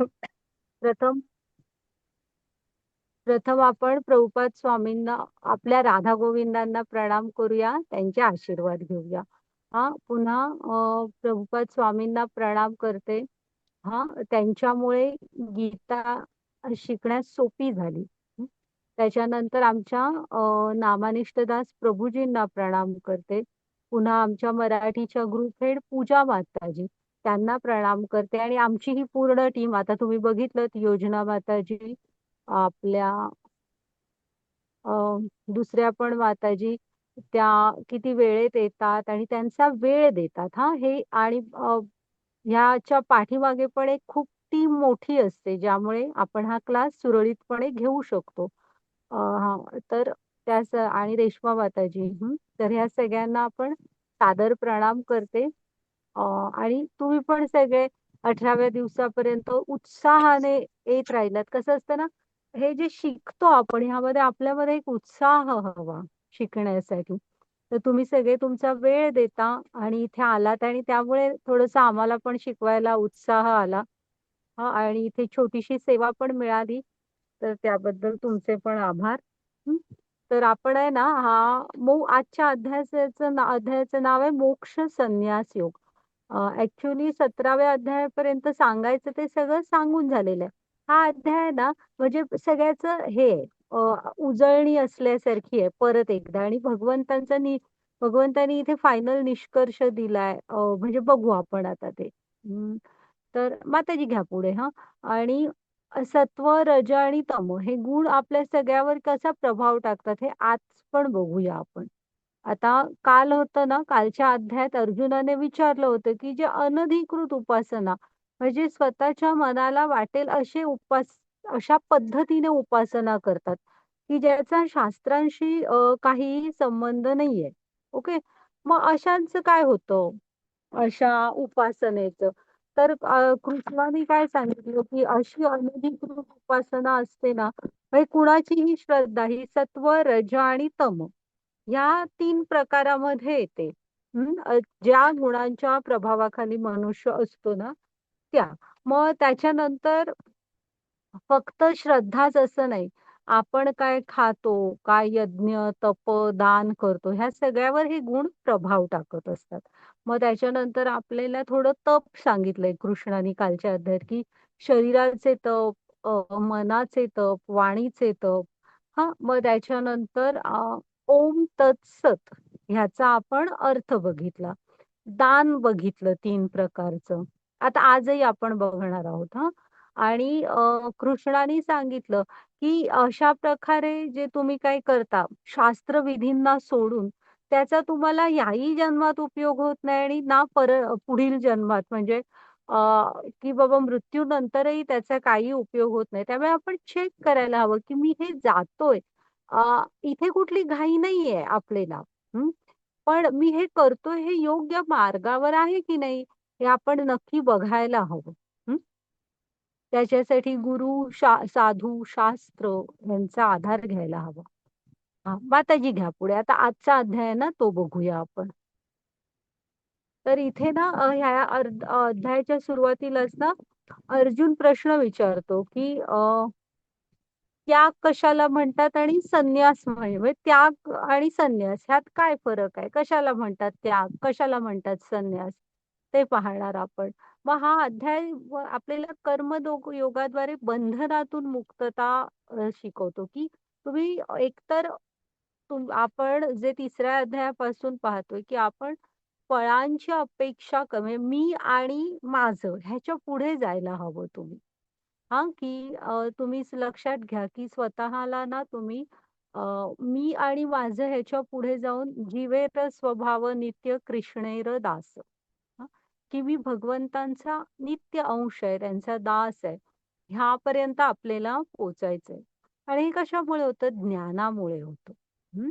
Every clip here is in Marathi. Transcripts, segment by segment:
प्रथम प्रथम आपण प्रभुपाद स्वामींना, आपल्या राधा गोविंदांना प्रणाम करूया, त्यांचे आशीर्वाद घेऊया. पुन्हा प्रभुपाद स्वामींना प्रणाम करते. त्यांच्यामुळे गीता शिकण्यास सोपी झाली. हं. त्याच्यानंतर आमच्या नामानिष्ठदास प्रभूजींना प्रणाम करते. पुन्हा आमच्या मराठीच्या ग्रुप हेड पूजा माताजी, त्यांना प्रणाम करते. आणि आमची ही पूर्ण टीम, आता तुम्ही बघितलं योजना माताजी, आपल्या अ, दुसऱ्या पण माताजी, त्या किती वेळेत येतात आणि त्यांचा वेळ देतात. हे आणि ह्याच्या पाठीमागे पण एक खूप टीम मोठी असते, ज्यामुळे आपण हा क्लास सुरळीतपणे घेऊ शकतो. तर आणि रेश्मा माताजी, तर ह्या सगळ्यांना आपण सादर प्रणाम करते. आणि तुम्ही पण सगळे 18व्या दिवसापर्यंत उत्साहाने येत राहिलात. कसं असतं ना, हे जे शिकतो आपण ह्यामध्ये आपल्यामध्ये एक उत्साह हवा शिकण्यासाठी. तर तुम्ही सगळे तुमचा वेळ देता आणि इथे आलात आणि त्यामुळे थोडंसं आम्हाला पण शिकवायला उत्साह आला. आणि इथे छोटीशी सेवा पण मिळाली. तर त्याबद्दल तुमचे पण आभार. हं. तर आपण आहे ना, आजच्या अध्यायाचं नाव आहे मोक्ष संन्यास योग. ॲक्चुअली 17व्या अध्यायापर्यंत सांगायचं ते सगळं सांगून झालेलं आहे. हा अध्याय ना, म्हणजे सगळ्याचं हे आहे, उजळणी असल्यासारखी आहे परत एकदा. आणि भगवंतांनी इथे फायनल निष्कर्ष दिलाय. म्हणजे बघू आपण आता ते. तर माताजी घ्या पुढे. आणि सत्व, रज आणि तम हे गुण आपल्या सगळ्यावर कसा प्रभाव टाकतात हे आज पण बघूया आपण. आता काल होतं ना, कालच्या अध्यायात अर्जुनाने विचारलं होतं, की जे अनधिकृत उपासना, म्हणजे स्वतःच्या मनाला वाटेल अशा पद्धतीने उपासना करतात, की ज्याचा शास्त्रांशी काहीही संबंध नाहीये. ओके. मग अशांचं काय होतं? अशा उपासनेचं. तर कृष्णाने काय सांगितलं, की अशी अनधिकृत उपासना असते ना, म्हणजे कुणाचीही श्रद्धा ही सत्व, रज आणि तम या 3 प्रकारामध्ये येते. ज्या गुणांच्या प्रभावाखाली मनुष्य असतो ना, त्या. मग त्याच्यानंतर फक्त श्रद्धाच असं नाही. आपण काय खातो, काय यज्ञ, तप, दान करतो, ह्या सगळ्यावर हे गुण प्रभाव टाकत असतात. मग त्याच्यानंतर आपल्याला थोडं तप सांगितलंय कृष्णाने कालच्या अध्यायात, की शरीराचे तप, मनाचे तप, वाणीचे तप. मग त्याच्यानंतर ओम तत्सत ह्याचा आपण अर्थ बघितला. दान बघितलं 3 प्रकारचं. आता आजही आपण बघणार आहोत. आणि कृष्णाने सांगितलं, की अशा प्रकारे जे तुम्ही काही करता, शास्त्रविधींना सोडून, त्याचा तुम्हाला याही जन्मात उपयोग होत नाही आणि ना पुढील जन्मात, म्हणजे अ, की बाबा मृत्यूनंतरही त्याचा काही उपयोग होत नाही. त्यामुळे आपण चेक करायला हवं, की मी हे जातोय, इथे कुठली घाई नाहीये आपल्याला. हं. पण मी हे करतोय हे योग्य मार्गावर आहे की नाही, हे आपण नक्की बघायला हवं. त्याच्यासाठी गुरु, साधू, शास्त्र यांचा आधार घ्यायला हवा. माताजी घ्या पुढे. आता आजचा अध्याय आहे ना, तो बघूया आपण. तर इथे ना, अध्यायाच्या सुरुवातीलाच ना, अर्जुन प्रश्न विचारतो, की त्याग कशाला म्हणतात आणि संन्यास म्हणजे त्याग आणि संन्यास ह्यात काय फरक आहे? कशाला म्हणतात त्याग? कशाला म्हणतात संन्यास? ते पाहणार आपण. मग हा अध्याय आपल्याला योगाद्वारे बंधनातून मुक्तता शिकवतो, की तुम्ही एकतर आपण जे 3ऱ्या अध्यायापासून पाहतोय, की आपण फळांची अपेक्षा कमी, मी आणि माझं ह्याच्या पुढे जायला हवं तुम्ही. की तुम्ही लक्षात घ्या, की स्वतःला ना तुम्ही अ, मी आणि माझं ह्याच्या पुढे जाऊन जीवेत स्वभाव नित्य कृष्णेर दास. हां, की मी भगवंतांचा नित्य अंश आहे, त्यांचा दास आहे. ह्यापर्यंत आपल्याला पोहोचायचंय. आणि हे कशामुळे होतं? ज्ञानामुळे होतं. हं.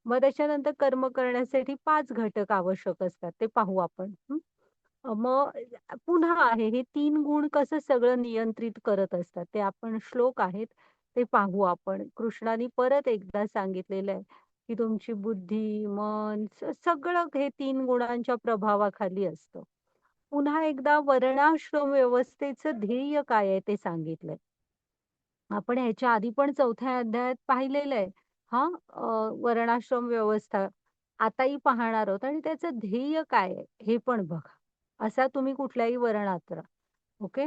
मग त्याच्यानंतर कर्म करण्यासाठी 5 घटक आवश्यक असतात. ते पाहू आपण. मग पुन्हा आहे, हे 3 गुण कसं सगळं नियंत्रित करत असतात, ते आपण श्लोक आहेत, ते पाहू आपण. कृष्णाने परत एकदा सांगितलेलं आहे, की तुमची बुद्धी, मन सगळं हे 3 गुणांच्या प्रभावाखाली असतं. पुन्हा एकदा वर्णाश्रम व्यवस्थेचं ध्येय काय आहे ते सांगितलंय. आपण ह्याच्या आधी पण 4थ्या अध्यायात पाहिलेलं आहे. हां, वर्णाश्रम व्यवस्था. आताही पाहणार आहोत आणि त्याचं ध्येय काय आहे हे पण बघा. असा तुम्ही कुठल्याही वर्णात राहा. ओके.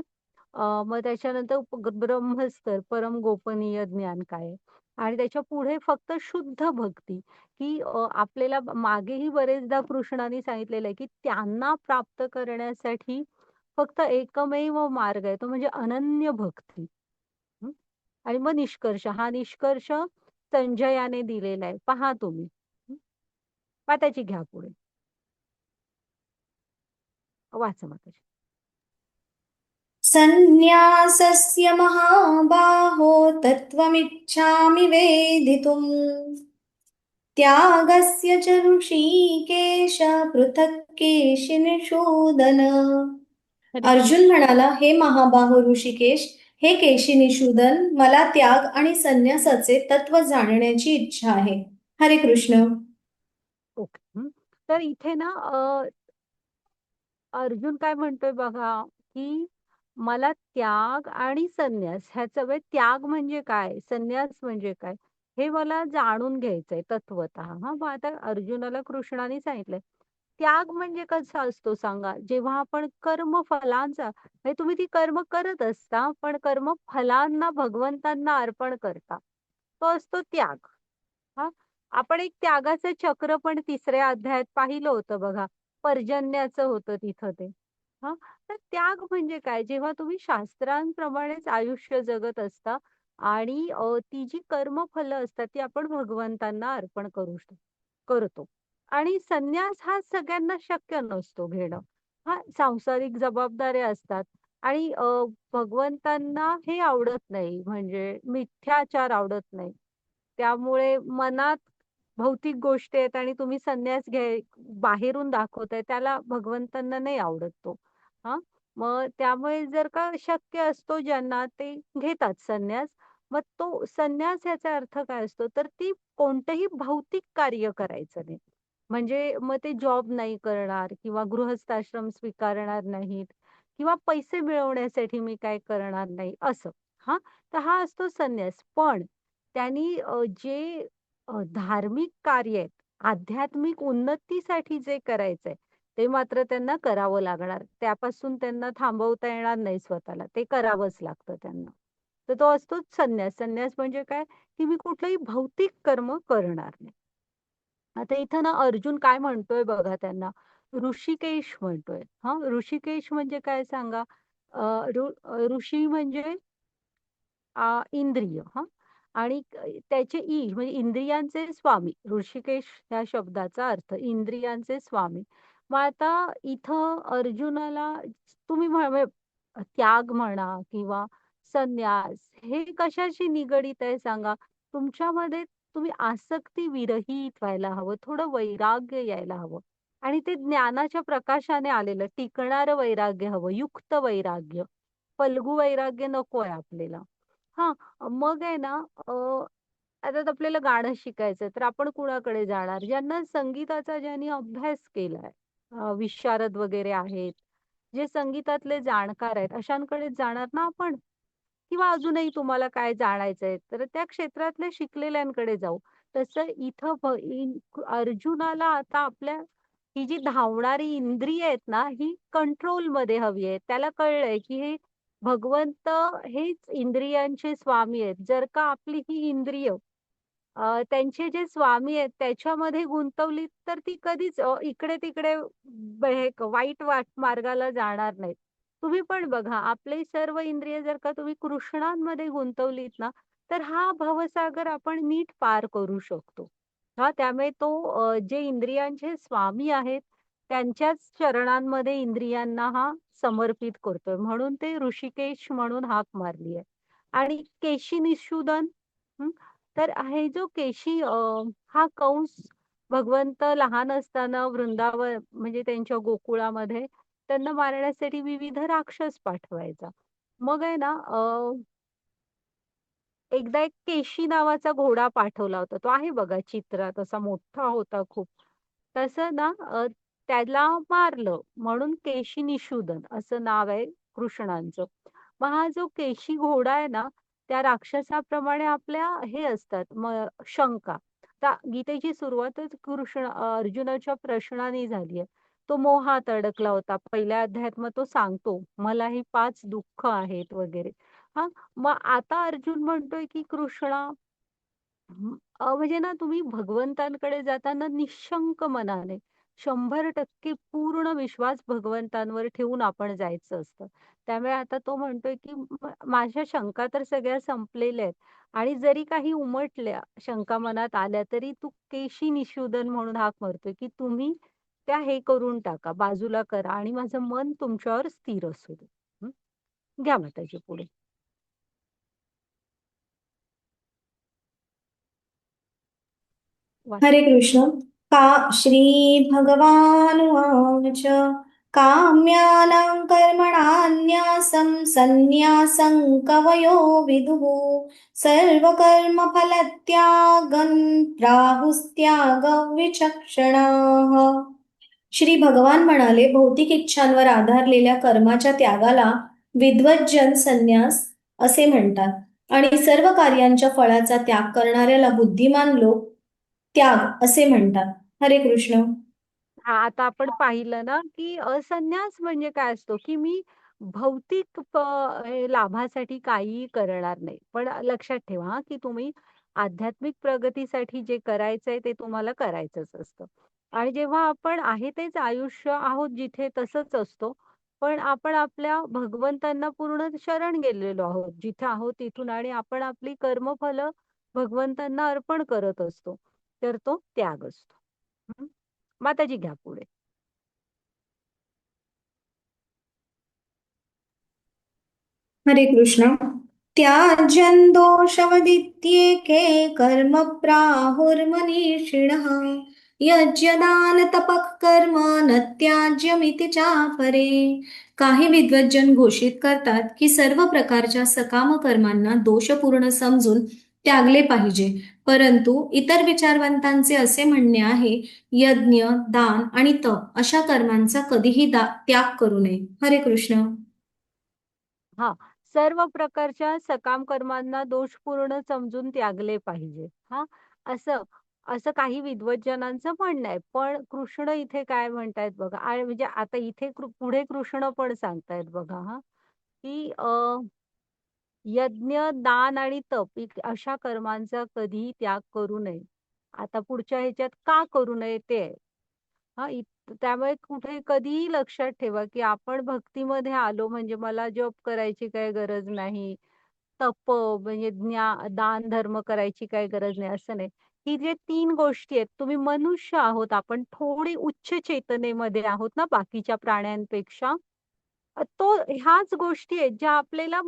मग त्याच्यानंतर ब्रह्मस्तर, परम गोपनीय ज्ञान काय आहे? आणि त्याच्या पुढे फक्त शुद्ध भक्ती, की आपल्याला मागेही बरेचदा कृष्णाने सांगितलेलं आहे, की त्यांना प्राप्त करण्यासाठी फक्त एकमेव मार्ग आहे, तो म्हणजे अनन्य भक्ती. हं. आणि मग निष्कर्ष, हा निष्कर्ष संजयाने दिलेला आहे. पहा तुम्ही. हं. माताजी घ्या पुढे. वाचा माताजी. सन्न्यासस्य महाबाहो तत्त्वमिच्छामि वेदितुम् त्यागस्य च ऋषिकेश पृथक् केशिनिषूदन. हरे अर्जुन कृष्ण. म्हणाला, हे महाबाहो ऋषिकेश, हे केशिनिषूदन, मला त्याग आणि संन्यासाचे तत्व जाणण्याची इच्छा आहे. हरे कृष्ण. ओके. हं. तर इथे ना अर्जुन काय म्हणतोय बघा, की मला त्याग आणि संन्यास ह्याचं त्याग म्हणजे काय? संन्यास म्हणजे काय? हे मला जाणून घ्यायचंय तत्वतः. हां, मग आता अर्जुनाला कृष्णाने सांगितलंय, त्याग म्हणजे कसा असतो सांगा? जेव्हा आपण कर्मफलांचा म्हणजे तुम्ही ती कर्म करत असता, पण कर्मफलांना भगवंतांना अर्पण करता. तो असतो त्याग. हां, आपण एक त्यागाचं चक्र पण 3ऱ्या अध्यायात पाहिलं होतं बघा. पर्जन्याचं होतं तिथं ते. हां, तर त्याग म्हणजे काय? जेव्हा तुम्ही शास्त्रांप्रमाणेच आयुष्य जगत असता आणि ती जी कर्मफलं असतात ती आपण भगवंतांना अर्पण करतो. आणि संन्यास हा सगळ्यांना शक्य नसतो घेणं. हां, सांसारिक जबाबदाऱ्या असतात आणि भगवंतांना हे आवडत नाही म्हणजे मिथ्याचार आवडत नाही. त्यामुळे मनात भौतिक गोष्टी आहेत आणि तुम्ही संन्यास बाहेरून दाखवताय त्याला भगवंतांना नाही आवडत तो. हां, मग त्यामुळे जर का शक्य असतो ज्यांना ते घेतात संन्यास. मग तो संन्यास याचा अर्थ काय असतो तर ती कोणतंही भौतिक कार्य करायचं नाही. म्हणजे मग ते जॉब नाही करणार किंवा गृहस्थाश्रम स्वीकारणार नाहीत किंवा पैसे मिळवण्यासाठी मी काय करणार नाही असं. हां, तर हा असतो संन्यास. पण त्यांनी जे धार्मिक कार्य आहेत, आध्यात्मिक उन्नतीसाठी जे करायचंय, ते मात्र त्यांना करावं लागणार. त्यापासून त्यांना थांबवता येणार नाही स्वतःला. ते करावंच लागतं त्यांना. तर तो असतो संन्यास. संन्यास म्हणजे काय, की मी कुठलंही भौतिक कर्म करणार नाही. आता इथं ना अर्जुन काय म्हणतोय बघा त्यांना, ऋषिकेश म्हणतोय. हां, ऋषिकेश म्हणजे काय सांगा? अ, ऋषी म्हणजे इंद्रिय हां. आणि त्याचे म्हणजे इंद्रियांचे स्वामी. ऋषिकेश या शब्दाचा अर्थ इंद्रियांचे स्वामी. मग आता इथं अर्जुनाला तुम्ही त्याग म्हणा किंवा संन्यास हे कशाशी निगडीत आहे सांगा? तुमच्यामध्ये तुम्ही आसक्ती विरहित व्हायला हवं. थोडं वैराग्य यायला हवं आणि ते ज्ञानाच्या प्रकाशाने आलेलं टिकणारं वैराग्य हवं, युक्त वैराग्य. फल्गू वैराग्य नकोय आपल्याला. हां, मग आहे ना आता आपल्याला गाणं शिकायचंय, तर आपण कुणाकडे जाणार? ज्यांना संगीताचा ज्यांनी अभ्यास केलाय, विशारद वगैरे आहेत, जे संगीतातले जाणकार आहेत, अशांकडेच जाणार ना आपण. किंवा अजूनही तुम्हाला काय जाणायचंय, तर त्या क्षेत्रातल्या शिकलेल्यांकडे जाऊ. तसं इथं अर्जुनाला आता आपल्या ही जी धावणारी इंद्रिय आहेत ना, ही कंट्रोलमध्ये हवी आहेत. त्याला कळलंय, की हे भगवंत हेच इंद्रियांचे स्वामी आहेत. जर का आपली ही इंद्रिय त्यांचे जे स्वामी आहेत त्याच्यामध्ये गुंतवली तर ती कधीच इकडे-तिकडे हे वाईट मार्गाला जाणार नाहीत. तुम्ही पण बघा आपले सर्व इंद्रिय जर का तुम्ही कृष्णांमध्ये गुंतवलीत ना, तर हा भवसागर आपण नीट पार करू शकतो. हां, त्यामुळे तो जे इंद्रियांचे स्वामी आहेत, त्यांच्याच चरणांमध्ये इंद्रियांना हा समर्पित करतोय. म्हणून ते ऋषिकेश म्हणून हाक मारली आहे. आणि केशी निषूदन तर हे जो केशी हा कंस भगवंत लहान असताना म्हणजे त्यांच्या गोकुळामध्ये त्यांना मारण्यासाठी विविध राक्षस पाठवायचा. मग आहे ना एकदा एक केशी नावाचा घोडा पाठवला होता. तो आहे बघा चित्रात असा मोठा होता खूप. तसं ना त्याला मारलं म्हणून केशी निषूदन असं नाव आहे कृष्णांचं. मग हा जो केशी घोडा आहे ना, त्या राक्षसाप्रमाणे आपल्या हे असतात शंका. आता गीतेची सुरुवातच अर्जुनाच्या प्रश्नाने झाली आहे. तो मोहात अडकला होता. पहिल्या अध्यायात मग तो सांगतो, मला ही 5 दुःख आहेत वगैरे. हां, मग आता अर्जुन म्हणतोय, की कृष्णा म्हणजे ना तुम्ही भगवंतांकडे जाताना निशंक मनाने 100% पूर्ण विश्वास भगवंतांवर ठेवून आपण जायचं असतं. त्यामुळे आता तो म्हणतोय, की माझ्या शंका तर सगळ्या संपलेल्या आहेत आणि जरी काही उमटल्या, शंका मनात आल्या, तरी तू केशी निषूदन म्हणून हाक मारतोय, की तुम्ही त्या हे करून टाका, बाजूला करा आणि माझं मन तुमच्यावर स्थिर असू दे. हं. घ्या माताजी पुढे. वाचा. हरे कृष्ण. का श्री भगवानुवाच काम्यानां कर्मणान्यासं सन्न्यासं कवयो विदुः सर्वकर्मफलत्यागं प्राहुस्त्यागविचक्षणाः. श्री भगवान म्हणाले, भौतिक इच्छांवर आधारलेल्या कर्माच्या त्यागाला विद्वज्जन संन्यास असे म्हणतात आणि सर्व कार्यांच्या फळाचा त्याग करणाऱ्याला बुद्धिमान लोक त्याग असे म्हणतात. हरे कृष्ण. हां, आता आपण पाहिलं ना, की संन्यास म्हणजे काय असतो, की मी भौतिक हे लाभासाठी काहीही करणार नाही. पण लक्षात ठेवा हां, की तुम्ही आध्यात्मिक प्रगतीसाठी जे करायचंय ते तुम्हाला करायचंच असतं. आणि जेव्हा आपण आहे तेच आयुष्य आहोत जिथे तसंच असतो. पण आपण आपल्या भगवंतांना पूर्ण शरण गेलेलो आहोत. जिथे आहोत तिथून आणि आपण आपली कर्मफलं भगवंतांना अर्पण करत असतो. तर तो त्याग असतो. हं. माताजी घ्या पुढे. हरे कृष्ण. त्याज्यं दोषवदित्येके कर्म प्राहुर्मनीषिणः यज्ञदान तपः कर्म न त्याज्यमिति चापरे. काही विद्वज्जन घोषित करतात की सर्व प्रकारच्या सकाम कर्मांना दोषपूर्ण समजून त्यागले पाहिजे, परंतु इतर विचारवंतांचे असे म्हणणे आहे, यज्ञ, दान आणि तप अशा कर्मांचा कधीही त्याग करू नये. हरे कृष्ण. हां, सर्व प्रकारच्या सकाम कर्मांना दोषपूर्ण समजून त्यागले पाहिजे. हां, असं असं काही विद्वज्जनांचं म्हणणं आहे. पण कृष्ण इथे काय म्हणतायत बघा आणि म्हणजे आता इथे पुढे कृष्ण पण सांगतायत बघा हां, की यज्ञ, दान आणि तप अशा कर्मांचा कधीही त्याग करू नये. आता पुढच्या ह्याच्यात का करू नये ते आहे. हां, त्यामुळे कुठे कधीही लक्षात ठेवा, की आपण भक्तीमध्ये आलो म्हणजे मला जप करायची काही गरज नाही. तप म्हणजे दान धर्म करायची काही गरज नाही असं नाही. ही जे 3 गोष्टी आहेत, तुम्ही मनुष्य आहोत आपण थोडी उच्च चेतनेमध्ये आहोत ना बाकीच्या प्राण्यांपेक्षा. ह्याच गोष्टी आहेत ज्या आपल्याला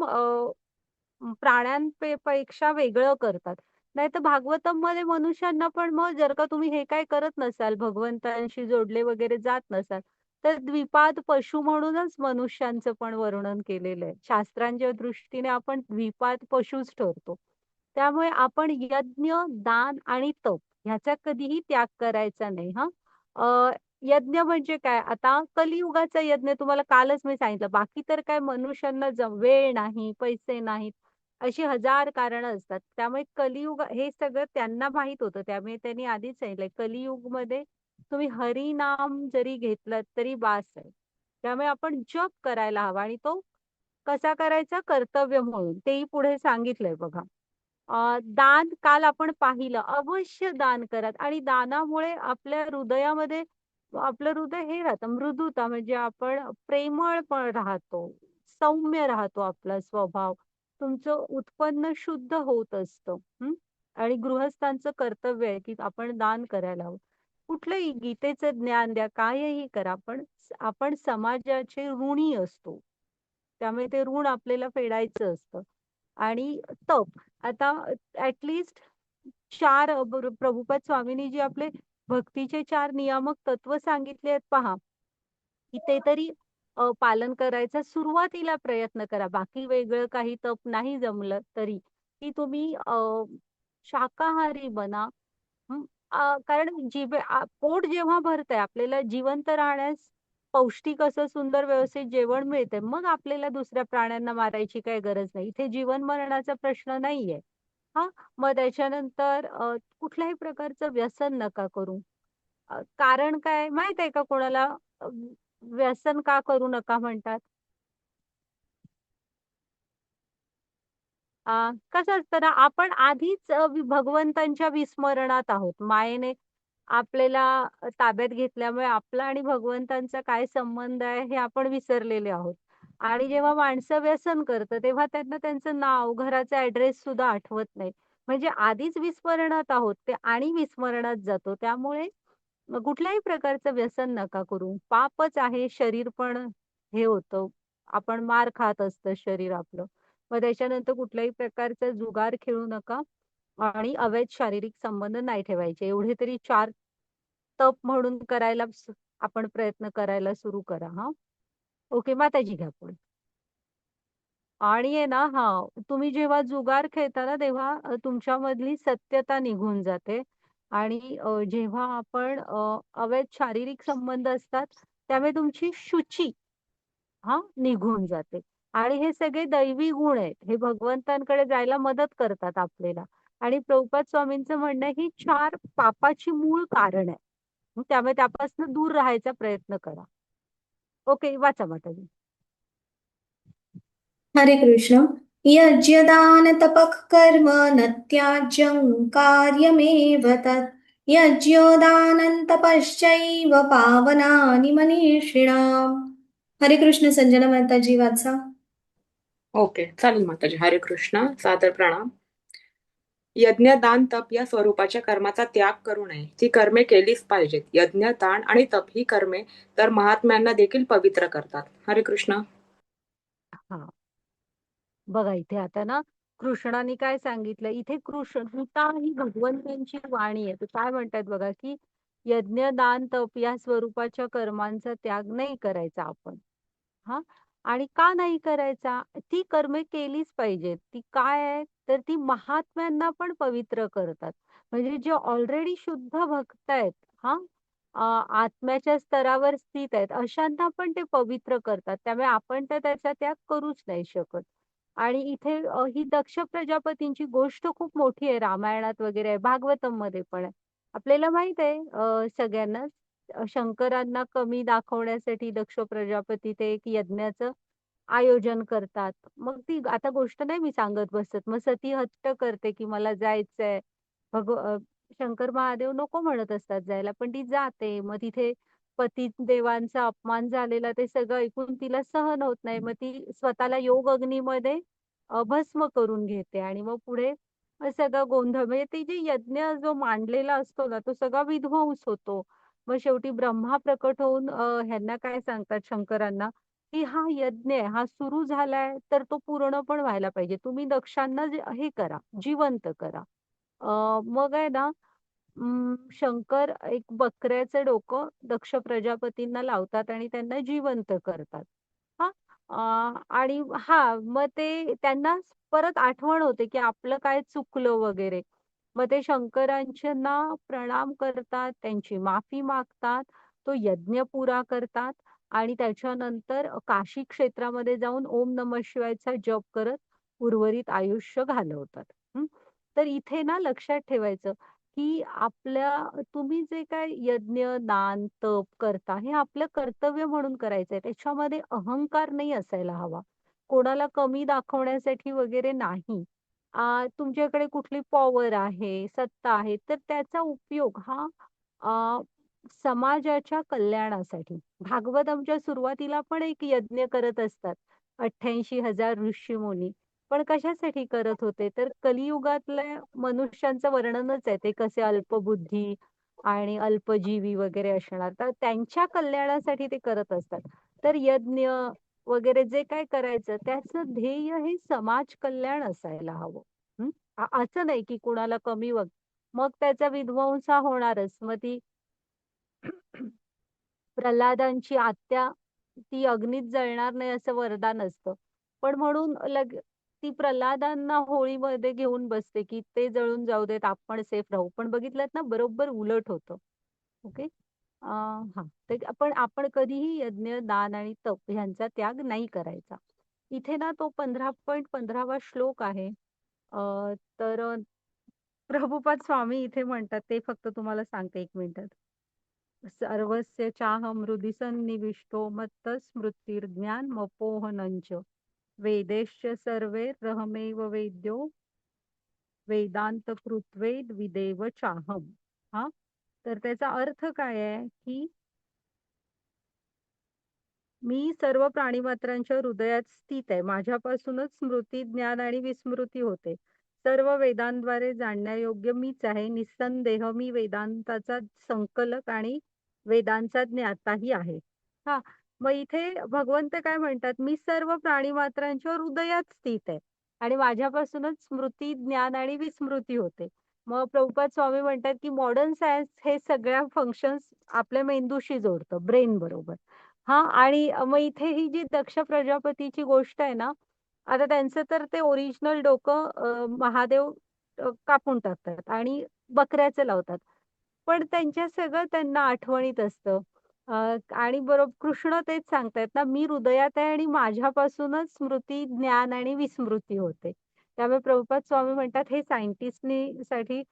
पेक्षा वेगळं करतात. नाहीतर भागवतममध्ये मनुष्यांना पण मग जर का तुम्ही हे काही करत नसाल, भगवंतांशी जोडले वगैरे जात नसाल, तर द्विपाद पशु म्हणूनच मनुष्यांचं पण वर्णन केलेलं आहे. शास्त्रांच्या दृष्टीने आपण द्विपाद पशुच ठरतो. त्यामुळे आपण यज्ञ, दान आणि तप ह्याचा कधीही त्याग करायचा नाही हां. यज्ञ म्हणजे काय? आता कलियुगाचा यज्ञ तुम्हाला कालच मी सांगितलं. बाकी तर काय मनुष्यांना वेळ नाही, पैसे नाहीत, अशी हजार कारणं असतात. त्यामुळे कलियुग हे सगळं त्यांना माहीत होतं. त्यामुळे त्यांनी आधीच सांगितलंय, कलियुगमध्ये तुम्ही हरिनाम जरी घेतलत तरी बास आहे. त्यामुळे आपण जप करायला हवा आणि तो कसा करायचा? कर्तव्य म्हणून. तेही पुढे सांगितलंय बघा. दान काल आपण पाहिलं. अवश्य दान करा आणि दानामुळे आपल्या हृदयामध्ये आपलं हृदय हे राहतं, मृदुता म्हणजे आपण प्रेमळ पण राहतो, सौम्य राहतो आपला स्वभाव. तुमचं उत्पन्न शुद्ध होत असतं. हं. आणि गृहस्थांचं कर्तव्य आहे, की आपण दान करायला हवं. कुठलंही गीतेचं ज्ञान द्या, काहीही करा, पण आपण समाजाचे ऋणी असतो. त्यामुळे ते ऋण आपल्याला फेडायचं असतं. आणि तप आता ॲट लीस्ट 4 प्रभुपाद स्वामींनी जे आपले भक्तीचे 4 नियामक तत्व सांगितले आहेत पहा, की ते तरी पालन करायचा सुरुवातीला प्रयत्न करा. बाकी वेगळं काही तप नाही जमलं तरी, की तुम्ही शाकाहारी बना. हं. कारण पोट जेव्हा भरतंय, आपल्याला जिवंत राहण्यास पौष्टिक असं सुंदर व्यवस्थित जेवण मिळतंय, मग आपल्याला दुसऱ्या प्राण्यांना मारायची काही गरज नाही. इथे जीवन-मरणाचा प्रश्न नाहीये. हां, मग त्याच्यानंतर कुठल्याही प्रकारचं व्यसन नका करू. कारण काय माहित आहे का कोणाला व्यसन का करू नका म्हणतात? कसं असतं ना, आपण आधीच भगवंतांच्या विस्मरणात आहोत. मायेने आपल्याला ताब्यात घेतल्यामुळे आपला आणि भगवंतांचा काय संबंध आहे हे आपण विसरलेले आहोत. आणि जेव्हा माणसं व्यसन करतं, तेव्हा त्यांना त्यांचं नाव, घराचा ॲड्रेस सुद्धा आठवत नाही. म्हणजे आधीच विस्मरणात आहोत ते आणि विस्मरणात जातो. त्यामुळे कुठल्याही प्रकारचं व्यसन नका करू. पापच आहे, शरीर पण हे होतं. आपण मार खात असतं शरीर आपलं. मग त्याच्यानंतर कुठल्याही प्रकारचा जुगार खेळू नका आणि अवैध शारीरिक संबंध नाही ठेवायचे. एवढे तरी 4 तप म्हणून करायला आपण प्रयत्न करायला सुरू करा हां. ओके, माताजी घ्या पुढे. आणि आहे ना तुम्ही जेव्हा जुगार खेळता ना, तेव्हा तुमच्यामधली सत्यता निघून जाते आणि जेव्हा आपण अवैध शारीरिक संबंध असतात, त्यामुळे तुमची शुची निघून जाते. आणि हे सगळे दैवी गुण आहेत. हे भगवंतांकडे जायला मदत करतात आपल्याला. आणि प्रभुपाद स्वामींचं म्हणणं आहे, ही 4 पापाची मूळ कारण आहे. मग त्यामुळे त्यापासून दूर राहायचा प्रयत्न करा. ओके, वाचा माताजी. हरे कृष्ण. यज्ञदान तपः कर्म न त्याज्यं कार्यमेव तत्. यज्ञोदानं तपश्चैव पावनानि मनीषिणाम्. हरे कृष्ण. संजना माताजी वाचा. ओके, चालेल माताजी. हरे कृष्ण. सादर प्रणाम. यज्ञ, दान, तप या स्वरूपाच्या कर्माचा त्याग करू नये. ती कर्मे केलीच पाहिजेत. यज्ञ, दान आणि तप ही कर्मे तर महात्म्यांना देखील पवित्र करतात. हरे कृष्ण. हां. बघा इथे आता ना, कृष्णाने काय सांगितलं, इथे गीता ही भगवंतांची वाणी आहे. तर काय म्हणतात बघा, की यज्ञ, दान, तप या स्वरूपाच्या कर्मांचा त्याग नाही करायचा आपण. हां. आणि का नाही करायचा? ती कर्मे केलीच पाहिजेत. ती काय आहे? तर ती महात्म्यांना पण पवित्र करतात. म्हणजे जे ऑलरेडी शुद्ध भक्त आहेत, हां, आत्म्याच्या स्तरावर स्थित आहेत, अशांना पण ते पवित्र करतात. त्यामुळे आपण तर त्याचा त्याग करूच नाही शकत. आणि इथे ही दक्ष प्रजापतींची गोष्ट खूप मोठी आहे. रामायणात वगैरे आहे, भागवतममध्ये पण आहे. आपल्याला माहीत आहे सगळ्यांनाच शंकरांना कमी दाखवण्यासाठी दक्ष प्रजापती ते एक यज्ञाचं आयोजन करतात. मग ती आता गोष्ट नाही मी सांगत बसत. मग सती हट्ट करते, की मला जायचंय. शंकर महादेव नको म्हणत असतात जायला, पण ती जाते. मग तिथे पतिदेवांचा अपमान झालेला ते सगळं ऐकून तिला सहन होत नाही. मग ती स्वतःला योग अग्नीमध्ये भस्म करून घेते आणि मग पुढे सगळा गोंधळ म्हणजे ते जे यज्ञ जो मांडलेला असतो ना, तो सगळा विध्वंस होतो. मग शेवटी ब्रह्मा प्रकट होऊन ह्यांना काय सांगतात शंकरांना, की हा यज्ञ आहे, हा सुरू झालाय, तर तो पूर्ण पण व्हायला पाहिजे. तुम्ही दक्षांना हे करा, जिवंत करा. मग आहे ना, शंकर एक बकऱ्याचं डोकं दक्ष प्रजापतींना लावतात आणि त्यांना जिवंत करतात. हां. आणि मग ते त्यांना परत आठवण होते, की आपलं काय चुकलं वगैरे. मग ते शंकरांच्यांना प्रणाम करतात, त्यांची माफी मागतात, तो यज्ञ पुरा करतात आणि त्याच्यानंतर काशी क्षेत्रामध्ये जाऊन ओम नमः शिवायचा जप करत उर्वरित आयुष्य घालवतात. हं. तर इथे ना लक्षात ठेवायचं, की तुम्ही जे काही यज्ञ, दान, तप करता, हे आपलं कर्तव्य म्हणून करायचंय. त्याच्यामध्ये अहंकार नाही असायला हवा. कोणाला कमी दाखवण्यासाठी वगैरे नाही. तुमच्याकडे कुठली पॉवर आहे, सत्ता आहे, तर त्याचा उपयोग अ, समाजाच्या कल्याणासाठी. भागवतमच्या सुरुवातीला पण एक यज्ञ करत असतात. 88,000 ऋषीमुनी. पण कशासाठी करत होते? तर कलियुगातल्या मनुष्यांचं वर्णनच आहे. ते कसे अल्पबुद्धी आणि अल्पजीवी वगैरे असणार. तर त्यांच्या कल्याणासाठी ते करत असतात. तर यज्ञ वगैरे जे काही करायचं त्याचं ध्येय हे समाज कल्याण असायला हवं. हं. असं नाही की कुणाला कमी मग त्याचा विध्वंस हा होणारच. मग ती प्रल्हादांची आत्या ती अग्नीत जळणार नाही असं वरदान असतं. पण म्हणून ती प्रल्हादांना होळीमध्ये घेऊन बसते की ते जळून जाऊ देत, आपण सेफ राहू. पण बघितलं ना, बरोबर उलट होतं. ओके. हा, तर आपण कधीही यज्ञ, दान आणि तप ह्यांचा त्याग नाही करायचा. इथे ना तो 15.15वा श्लोक आहे. तर प्रभुपाद स्वामी इथे म्हणतात, ते फक्त तुम्हाला सांगते 1 मिनिटात. सर्वस्य चाहं हृदि सन्निविष्टो मत्तस्मृतिर्ज्ञानमपोहनञ्च वेदैश्च सर्वैरहमेव वेद्यो वेदांतकृत्वेद विदेव चाहम. हा, तर त्याचा अर्थ काय आहे की मी सर्व प्राणीमात्रांच्या हृदयात स्थित आहे. माझ्यापासूनच स्मृती, ज्ञान आणि विस्मृती होते. सर्व वेदांद्वारे जाणण्यायोग्य मीच आहे. निस्संदेह मी वेदांताचा संकलक आणि वेदांचा ज्ञाताही आहे. हा, मग इथे भगवंत काय म्हणतात, मी सर्व प्राणीमात्रांच्या हृदयात स्थित आहे आणि माझ्यापासूनच स्मृती, ज्ञान आणि विस्मृती होते. मग प्रभुपाद स्वामी म्हणतात की मॉडर्न सायन्स हे सगळ्या फंक्शन्स आपल्या मेंदूशी जोडतं, ब्रेन बरोबर. हां, आणि मग इथे ही जी दक्ष प्रजापतीची गोष्ट आहे ना, आता त्यांचं तर ते ओरिजिनल डोकं महादेव कापून टाकतात आणि बकऱ्याचं लावतात. पण त्यांच्या सगळं त्यांना आठवणीत असतं. अ, आणि बरोबर कृष्ण तेच सांगतायत ना, मी हृदयात आहे आणि माझ्यापासूनच स्मृती, ज्ञान आणि विस्मृती होते. त्यामुळे प्रभुपाद स्वामी म्हणतात, हे सायंटिस्टनी साठी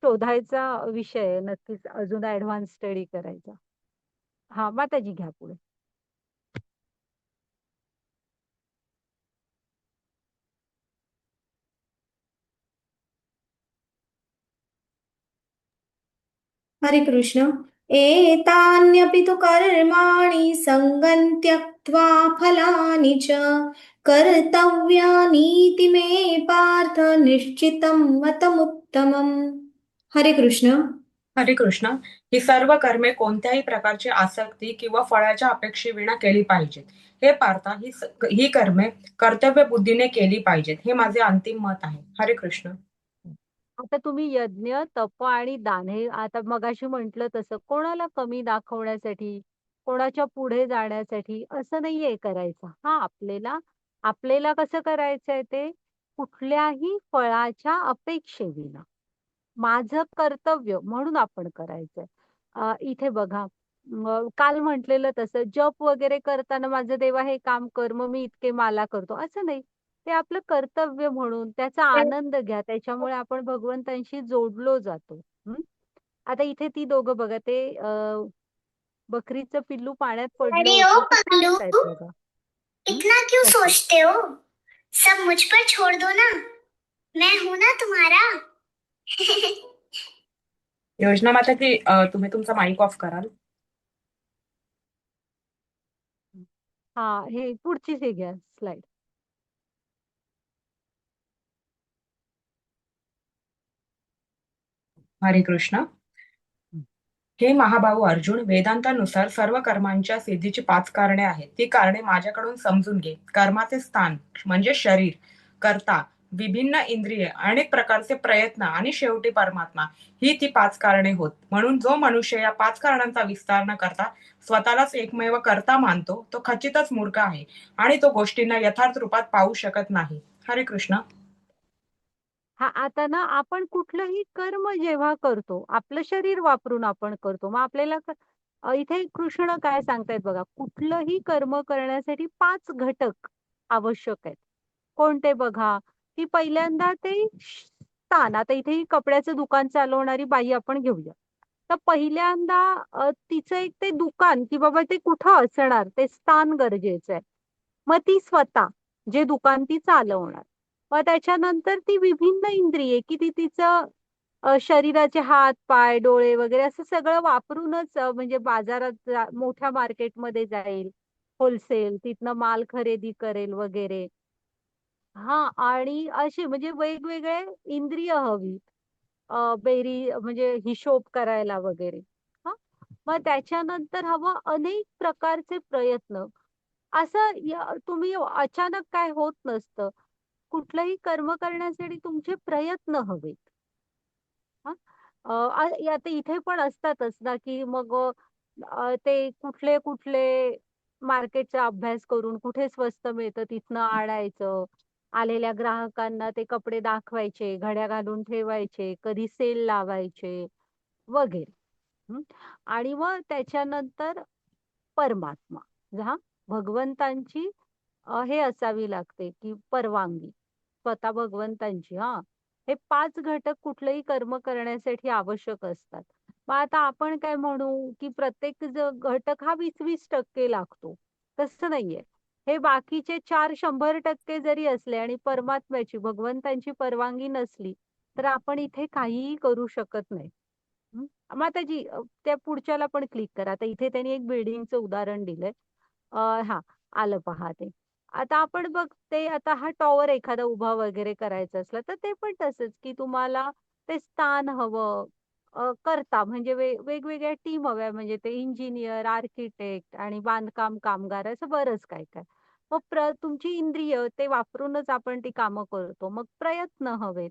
शोधायचा विषय आहे. नक्कीच अजून ॲडव्हान्स स्टडी करायचा. हां, माताजी घ्या पुढे. हरे कृष्ण. एतान्यपि तु कर्माणि सङ्गं त्यक्त्वा फलानि च कर्तव्यानीति मे पार्थ निश्चितं मतमुत्तमम्. हरे कृष्ण. हरे कृष्ण. ही सर्व कर्मे कोणत्याही प्रकारची आसक्ती किंवा फळाच्या अपेक्षेविना केली पाहिजेत. हे पार्था, ही कर्मे कर्तव्य बुद्धीने केली पाहिजेत. हे माझे अंतिम मत आहे. हरे कृष्ण. आता तुम्ही यज्ञ, तप आणि दान हे आता मगाशी म्हटलं तसं कोणाला कमी दाखवण्यासाठी, कोणाच्या पुढे जाण्यासाठी असं नाहीये करायचं. हां, आपल्याला आपल्याला कसं करायचंय ते कुठल्याही फळाच्या अपेक्षेविना. माझं कर्तव्य म्हणून आपण करायचंय. इथे बघा, काल म्हटलेलं तसं जप वगैरे करताना माझं देवा हे काम कर, मग मी इतके माला करतो, असं नाही. ते आपलं कर्तव्य म्हणून त्याचा आनंद घ्या. त्याच्यामुळे आपण भगवंतांशी जोडलो जातो. हं. आता इथे ती दोघं बघा, ते बकरीचं पिल्लू पाण्यात पडलं अरे ओ होतं. ते पांडू, खेळतायत बघा. हं. इतना क्यों कसं? सोचते हो? सब मुझ पर छोड़ दो ना, मैं हूं ना तुम्हारा. योजना माताजी, तुम्ही तुमचा माईक ऑफ कराल? हां, हे पुढचीच हे घ्या स्लाईड. हरे कृष्ण. हे महाभाऊ अर्जुन, वेदांतानुसार सर्व कर्मांच्या सिद्धीची 5 कारणे आहेत. ती कारणे माझ्याकडून समजून घे. कर्माचे स्थान म्हणजे शरीर, कर्ता, विभिन्न इंद्रिये, अनेक प्रकारचे प्रयत्न आणि शेवटी परमात्मा, ही ती 5 कारणे होत. म्हणून जो मनुष्य या 5 कारणांचा विस्तार न करता स्वतःलाच एकमेव कर्ता मानतो, तो खचितच मूर्ख आहे आणि तो गोष्टींना यथार्थ रूपात पाहू शकत नाही. हरे कृष्ण. हां, आता ना आपण कुठलंही कर्म जेव्हा करतो, आपलं शरीर वापरून आपण करतो. मग आपल्याला इथे कृष्ण काय सांगतायत बघा, कुठलंही कर्म करण्यासाठी 5 घटक आवश्यक आहेत. कोणते बघा, की पहिल्यांदा ते स्थान. आता इथे ही कपड्याचं दुकान चालवणारी बाई आपण घेऊया. तर पहिल्यांदा तिचं एक ते दुकान, की बाबा ते कुठं असणार, ते स्थान गरजेचं आहे. मग ती स्वतः जे दुकान ती चालवणार. मग त्याच्यानंतर ती विभिन्न इंद्रिये, की ती तिचं शरीराचे हात, पाय, डोळे वगैरे असं सगळं वापरूनच म्हणजे बाजारात मोठ्या मार्केटमध्ये जाईल, होलसेल, तिथनं माल खरेदी करेल वगैरे. हां, आणि अशी म्हणजे वेगवेगळे इंद्रिय हवी. बेरी म्हणजे हिशोब करायला वगैरे. हां. मग त्याच्यानंतर हवं अनेक प्रकारचे प्रयत्न. असं तुम्ही अचानक काय होत नसतं. कुठलंही कर्म करण्यासाठी तुमचे प्रयत्न हवेत. हां. आता इथे पण असतातच ना, की मग ते कुठले मार्केटचा अभ्यास करून कुठे स्वस्त मिळतं तिथनं आणायचं. आलेल्या ग्राहकांना ते कपडे दाखवायचे, घड्या घालून ठेवायचे, कधी सेल लावायचे वगैरे. हं. आणि मग त्याच्यानंतर परमात्मा. हा भगवंतांची हे असावी लागते की परवानगी स्वतः भगवंतांची. हा हे 5 घटक कुठलंही कर्म करण्यासाठी आवश्यक असतात. मग आता आपण काय म्हणू की प्रत्येक घटक हा 20-20% लागतो. तसं नाहीये. हे बाकीचे 4 100% जरी असले आणि परमात्म्याची भगवंतांची परवानगी नसली तर आपण इथे काहीही करू शकत नाही. हं. माताजी त्या पुढच्याला पण क्लिक करा. आता इथे त्यांनी एक बिल्डिंगचं उदाहरण दिलंय. हां, आलं पहा ते. आता आपण बघते आता हा टॉवर एखादा उभा वगैरे करायचा असला, तर ते पण तसंच, की तुम्हाला ते स्थान हवं, करता म्हणजे वेगवेगळ्या टीम हव्या म्हणजे ते इंजिनिअर, आर्किटेक्ट आणि बांधकाम कामगार असं बरंच काय-काय. मग तुमची इंद्रिय ते वापरूनच आपण ती कामं करतो. मग प्रयत्न हवेत.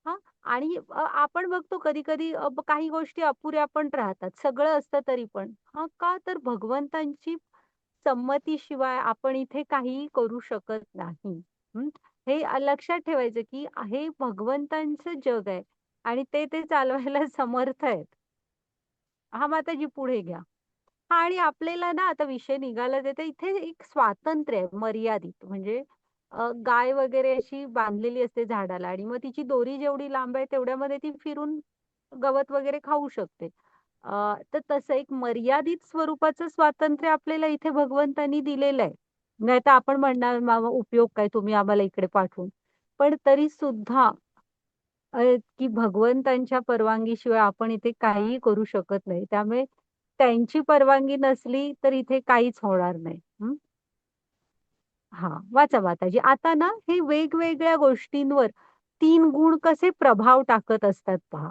हां. आणि आपण बघतो कधी-कधी काही गोष्टी अपुऱ्या पण राहतात. सगळं असतं तरी पण. हां, का तर भगवंतांची संमतीशिवाय आपण इथे काहीही करू शकत नाही. हं. हे लक्षात ठेवायचं, की हे भगवंतांचं जग आहे आणि ते चालवायला समर्थ आहेत. हां, माताजी पुढे घ्या. हां आणि आपल्याला ना आता विषय निघाला तर इथे एक स्वातंत्र्य आहे मर्यादित. म्हणजे गाय वगैरे अशी बांधलेली असते झाडाला आणि मग तिची दोरी जेवढी लांब आहे तेवढ्यामध्ये ती फिरून गवत वगैरे खाऊ शकते. तर तसं एक मर्यादित स्वरूपाचं स्वातंत्र्य आपल्याला इथे भगवंतांनी दिलेलं आहे. नाहीतर आपण म्हणणार, "मामा उपयोग काय तुम्ही आम्हाला इकडे पाठवून." पण तरी सुद्धा की भगवंतांच्या परवानगीशिवाय आपण इथे काहीही करू शकत नाही. त्यामुळे त्यांची परवानगी नसली तर इथे काहीच होणार नाही. हं. हां, वाचा माताजी. आता ना हे वेगवेगळ्या गोष्टींवर 3 गुण कसे प्रभाव टाकत असतात पहा.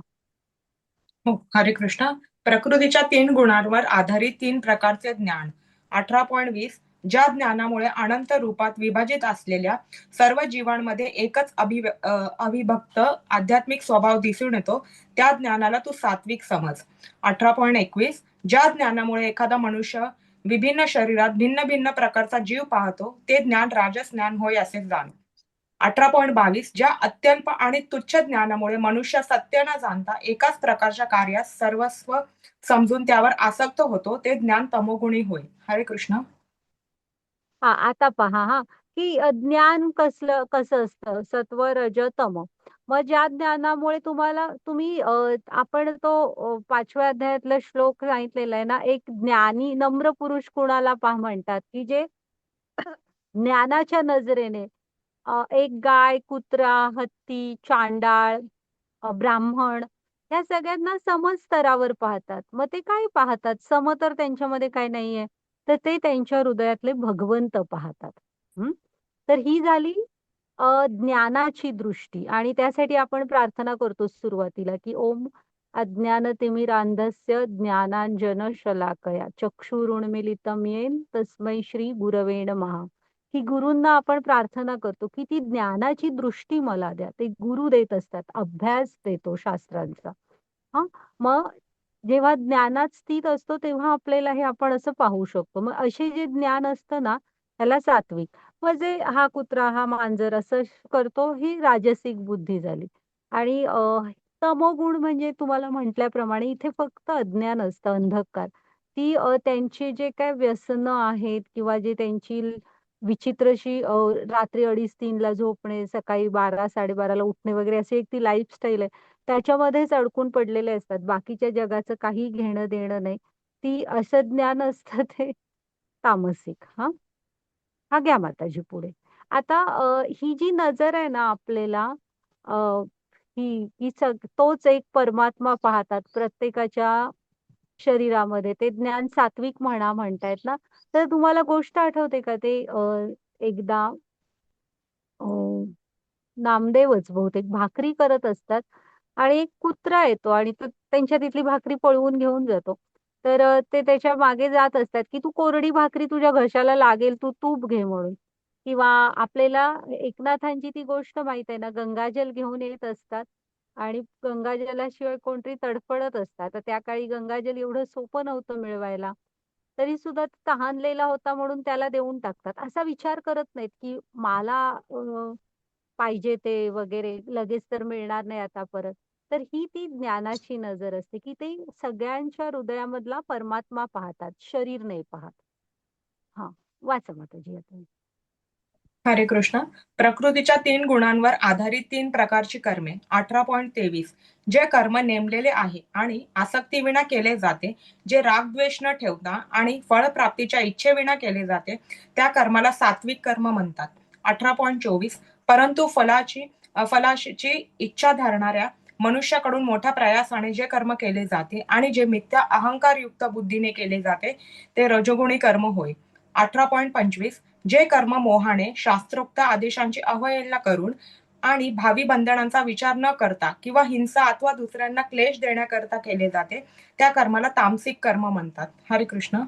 हो, हरे कृष्ण. प्रकृतीच्या 3 गुणांवर आधारित 3 प्रकारचे ज्ञान. 18.20 ज्या ज्ञानामुळे अनंत रूपात विभाजित असलेल्या सर्व जीवांमध्ये एकच अविभक्त आध्यात्मिक स्वभाव दिसून येतो, त्या ज्ञानाला तू सात्विक समज. 18.21 ज्या ज्ञानामुळे एखादा मनुष्य विभिन्न शरीरात भिन्न भिन्न प्रकारचा जीव पाहतो, ते ज्ञान राजस ज्ञान होय असे जाण. 18.22 ज्या अत्यल्प आणि तुच्छ ज्ञानामुळे मनुष्य सत्य न जाणता एकाच प्रकारच्या कार्यास सर्वस्व समजून त्यावर आसक्त होतो, ते ज्ञान तमोगुणी होय. हरे कृष्ण. हां, आता पहा हां, की ज्ञान कसं असतं सत्व, रज, तम. मग ज्या ज्ञानामुळे तुम्ही आपण तो 5व्या अध्यायातला श्लोक सांगितलेला आहे ना, एक ज्ञानी नम्र पुरुष कुणाला पहा म्हणतात, की जे ज्ञानाच्या नजरेने एक गाय, कुत्रा, हत्ती, चांडाळ, ब्राह्मण ह्या सगळ्यांना समस्तरावर पाहतात. मग ते काय पाहतात? सम तर त्यांच्यामध्ये काही नाहीये. तर ते त्यांच्या हृदयातले भगवंत पाहतात. हं. तर ही झाली ज्ञानाची दृष्टी आणि त्यासाठी आपण प्रार्थना करतो सुरुवातीला, की ओम अज्ञानतिमिरांधस्य ज्ञानांजनशलाकया चक्षुरुन्मीलितं येन तस्मै श्री गुरवे नमः. की गुरूंना आपण प्रार्थना करतो, की ती ज्ञानाची दृष्टी मला द्या. ते गुरु देत असतात. अभ्यास देतो शास्त्रांचा. हां, मग जेव्हा ज्ञानात स्थित असतो, तेव्हा आपल्याला हे आपण असं पाहू शकतो. मग असे जे ज्ञान असतं ना, त्याला सात्विक. मग जे हा कुत्रा, हा मांजर असं करतो, ही राजसिक बुद्धी झाली. आणि तमोगुण म्हणजे तुम्हाला म्हटल्याप्रमाणे इथे फक्त अज्ञान असतं, अंधकार. ती त्यांची जे काही व्यसनं आहेत किंवा जे त्यांची विचित्र अशी रात्री 2:30-3 ला झोपणे, सकाळी 12-12:30 ला उठणे वगैरे अशी एक ती लाईफस्टाईल आहे. त्याच्यामध्येच अडकून पडलेले असतात. बाकीच्या जगाचं काही घेणं-देणं नाही. ती असं ज्ञान असतं ते तामसिक. हां. हां, घ्या माताजी पुढे. आता ही जी नजर आहे ना आपल्याला अ, ही तोच एक परमात्मा पाहतात प्रत्येकाच्या शरीरामध्ये. ते ज्ञान सात्विक म्हणतायत ना, तर तुम्हाला गोष्ट आठवते का ते एकदा अ, नामदेवच बहुतेक भाकरी करत असतात आणि एक कुत्रा येतो आणि तो त्यांच्या तिथली भाकरी पळवून घेऊन जातो. तर ते त्याच्या मागे जात असतात, की "तू कोरडी भाकरी तुझ्या घशाला लागेल, तू तूप घे" म्हणून. किंवा आपल्याला एकनाथांची ती गोष्ट माहीत आहे ना, गंगाजल घेऊन येत असतात आणि गंगाजलाशिवाय कोणतरी तडफडत असतात. तर त्या काळी गंगाजल एवढं सोपं नव्हतं मिळवायला. तरी सुद्धा तो तहानलेला होता म्हणून त्याला देऊन टाकतात. असा विचार करत नाहीत, की मला पाहिजे ते वगैरे लगेच तर मिळणार नाही आता परत. तर ही ती ज्ञानाची नजर असते, की ते सगळ्यांच्या हृदयामधला परमात्मा पाहतात, शरीर नाही पाहत. हां, वाचा माताजी आता. हरे कृष्ण. प्रकृतीच्या 3 गुणांवर आधारित 3 प्रकारची कर्मे. 18.23 जे कर्म नेमलेले आहे आणि आसक्तीविना केले जाते, जे रागद्वेष न ठेवता आणि फळप्राप्तीच्या इच्छेविना केले जाते, त्या कर्माला सात्विक कर्म म्हणतात. 18.24 परंतु फलाची इच्छा धरणाऱ्या मनुष्याकडून मोठ्या प्रयासाने जे कर्म केले जाते आणि जे मिथ्या अहंकारयुक्त बुद्धीने केले जाते, ते रजोगुणी कर्म होय. 18.25 जे कर्म मोहाने शास्त्रोक्त आदेशांची अवहेलना करून आणि भावी बंधनांचा विचार न करता किंवा हिंसा अथवा दुसऱ्यांना क्लेश देण्याकरता केले जाते, त्या कर्माला तामसिक कर्म म्हणतात. हरे कृष्ण.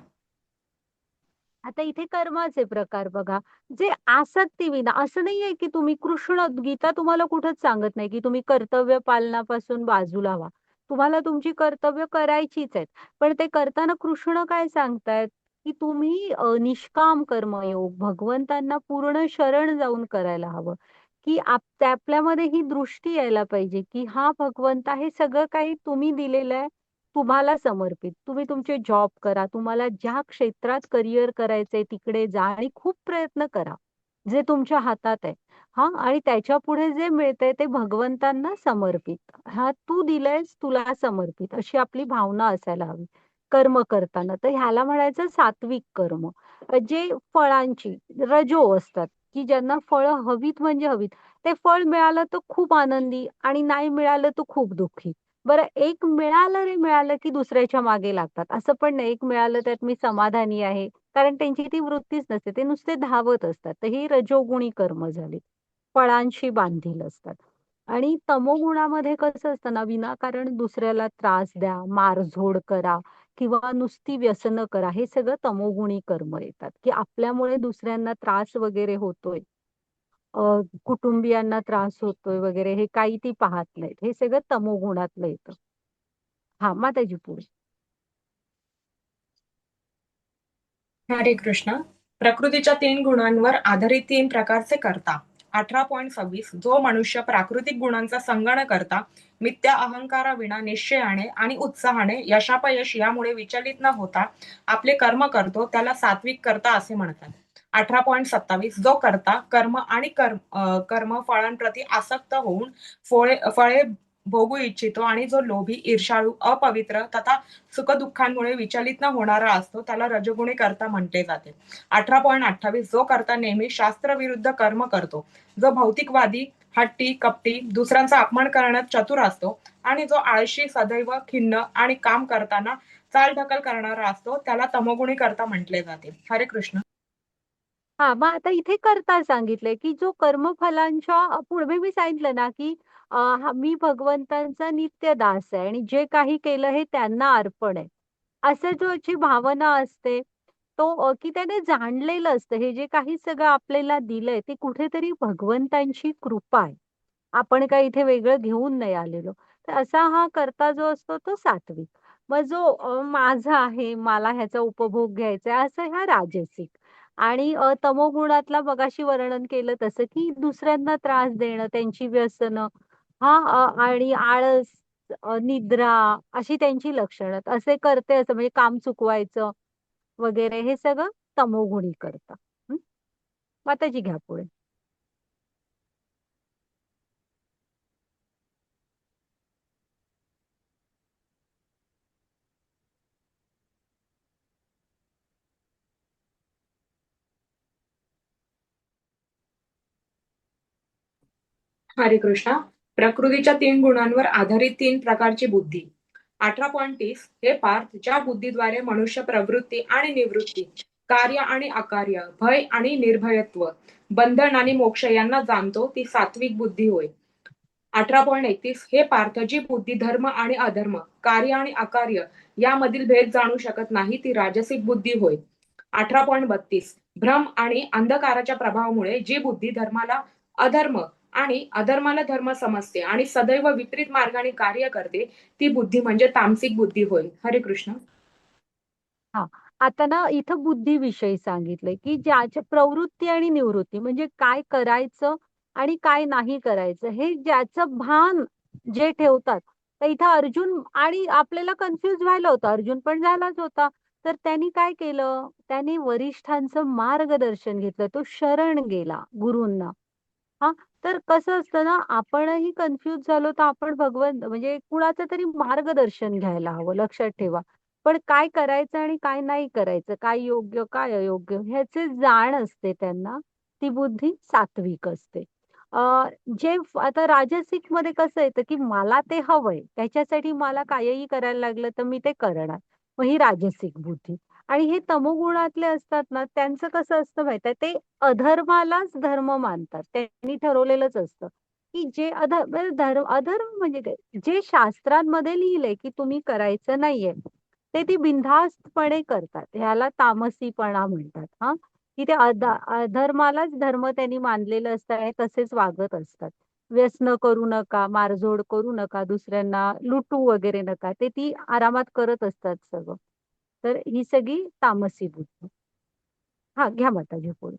आता इथे कर्माचे प्रकार बघा. जे आसक्तीविना असं नाहीये, की तुम्ही गीता तुम्हाला कुठंच सांगत नाही, की तुम्ही कर्तव्य पालनापासून बाजूला व्हा. तुम्हाला तुमची कर्तव्य करायचीच आहेत. पण ते करताना कृष्ण काय सांगतायत, की तुम्ही निष्काम कर्मयोग भगवंतांना पूर्ण शरण जाऊन करायला हवं. की आपल्यामध्ये ही दृष्टी यायला पाहिजे, की हा भगवंता हे सगळं काही तुम्ही दिलेलं आहे. तुम्हाला समर्पित. तुम्ही तुमचे जॉब करा. तुम्हाला ज्या क्षेत्रात करियर करायचंय तिकडे जा आणि खूप प्रयत्न करा. जे तुमच्या हातात आहे. हां, आणि त्याच्यापुढे जे मिळतंय ते भगवंतांना समर्पित. हां, तू दिलंयस तुला समर्पित अशी आपली भावना असायला हवी. कर्म करताना. तर ह्याला म्हणायचं सात्विक कर्म. जे फळांची रजो असतात, की ज्यांना फळं हवीत म्हणजे हवीत. ते फळ मिळालं तर खूप आनंदी आणि नाही मिळालं तर खूप दुःखी. बरं एक मिळालं रे मिळालं, की दुसऱ्याच्या मागे लागतात. असं पण नाही एक मिळालं त्यात मी समाधानी आहे. कारण त्यांची ती वृत्तीच नसते. ते नुसते धावत असतात. तर ही रजोगुणी कर्म झाली. फळांशी बांधील असतात. आणि तमोगुणामध्ये कसं असतं ना, विनाकारण दुसऱ्याला त्रास द्या, मारझोड करा किंवा नुसती व्यसनं करा. हे सगळं तमोगुणी कर्म येतात, की आपल्यामुळे दुसऱ्यांना त्रास वगैरे होतोय. अ, कुटुंबियांना त्रास होतोय वगैरे हे काही ती पाहत नाहीत. हे सगळं तमोगुणातलं येतं. हां, माताजी पुढे. हरे कृष्ण. प्रकृतीच्या 3 गुणांवर आधारित 3 प्रकारचे कर्ता. 18.26 जो मनुष्य प्राकृतिक गुणांचा संग न करता मिथ्या अहंकाराविना निश्चयाने आणि उत्साहाने यशापयश यामुळे विचलित न होता आपले कर्म करतो, त्याला सात्विक कर्ता असे म्हणतात. 18.27 जो कर्ता कर्म फळांप्रती आसक्त होऊन फळे भोगू इच्छितो आणि जो लोभी, ईर्ष्याळू, अपवित्र तथा सुखदुःखांमुळे विचलित न होणारा असतो, त्याला रजोगुणी कर्ता म्हटले जाते. 18.28 जो कर्ता नेहमी शास्त्रविरुद्ध कर्म करतो, जो भौतिकवादी, हट्टी, कपटी, दुसऱ्यांचा अपमान करण्यात चतुर असतो आणि जो आळशी, सदैव खिन्न आणि काम करताना चालढकल करणारा असतो, त्याला तमोगुणी कर्ता म्हटले जाते. हरे कृष्ण. हां, मग आता इथे कर्ता सांगितलंय, की जो कर्मफलांच्या पूर्वी मी सांगितलं ना, की मी भगवंतांचा नित्य दास आहे आणि जे काही केलं हे त्यांना अर्पण आहे. असं जी भावना असते, तो की त्याने जाणलेलं असतं हे जे काही सगळं आपल्याला दिलंय, ते कुठेतरी भगवंतांची कृपा आहे. आपण काही इथे वेगळं घेऊन नाही आलेलो. तर असा हा कर्ता जो असतो तो सात्विक. मग जो माझा आहे, मला ह्याचा उपभोग घ्यायचा आहे, असं ह्या राजसिक. आणि तमोगुणातला मगाशी वर्णन केलं तसं, की दुसऱ्यांना त्रास देणं, त्यांची व्यसनं हां, आणि आळस, निद्रा अशी त्यांची लक्षणं. असे करते असं म्हणजे काम चुकवायचं वगैरे हे सगळं तमोगुणी करता. हं. माताजी घ्या पुढे. हरे कृष्णा. प्रकृतीच्या 3 गुणांवर आधारित 3 प्रकारची बुद्धी. 18.30 हे पार्थ ज्या बुद्धीद्वारे मनुष्य प्रवृत्ती आणि निवृत्ती, कार्य आणि अकार्य, भय आणि निर्भयत्व, बंधन आणि मोक्ष यांना जाणतो ती सात्विक बुद्धी होय. 18.31 हे पार्थ जी बुद्धी धर्म आणि अधर्म, कार्य आणि अकार्य यामधील भेद जाणू शकत नाही ती राजसिक बुद्धी होय. 18.32 भ्रम आणि अंधकाराच्या प्रभावामुळे जी बुद्धी धर्माला अधर्म आणि अधर्माला धर्म समजते आणि सदैव विपरीत मार्गाने कार्य करते, ती बुद्धी म्हणजे तामसिक बुद्धी होय. हरे कृष्ण. हां. आता ना इथं बुद्धीविषयी सांगितलंय, की ज्याच्या प्रवृत्ती आणि निवृत्ती म्हणजे काय करायचं आणि काय नाही करायचं हे ज्याचं भान जे ठेवतात. तर इथं अर्जुन आणि आपल्याला कन्फ्युज व्हायला होतं, अर्जुन पण झालाच होता. तर त्यांनी काय केलं, त्यांनी वरिष्ठांचं मार्गदर्शन घेतलं, तो शरण गेला गुरूंना. हा, तर कसं असतं ना, आपणही कन्फ्युज झालो तर आपण भगवंत म्हणजे कुणाचं तरी मार्गदर्शन घ्यायला हवं, लक्षात ठेवा. पण काय करायचं आणि काय नाही करायचं, काय योग्य काय अयोग्य ह्याचे जाण असते त्यांना, ती बुद्धी सात्विक असते. आता राजसिक मध्ये कसं येतं की मला ते हवंय, त्याच्यासाठी मला काहीही करायला लागलं तर मी ते करणार, मग ही राजसिक बुद्धी. आणि हे तमोगुणातले असतात ना, त्यांचं कसं असतं माहितीये, ते अधर्मालाच धर्म मानतात. त्यांनी ठरवलेलंच असतं की जे म्हणजे अधर्म म्हणजे काय, जे शास्त्रांमध्ये लिहिलंय की तुम्ही करायचं नाहीये, ते ती बिनधास्तपणे करतात. ह्याला तामसीपणा म्हणतात. हा, की ते अधर्मालाच धर्म त्यांनी मानलेलं असतं आणि तसेच वागत असतात. व्यसन करू नका, मारझोड करू नका, दुसऱ्यांना लुटू वगैरे नका, ते ती आरामात करत असतात सगळं. तर ही सगळी तामसी बुद्धी. हा, घ्या माताजी पुढे.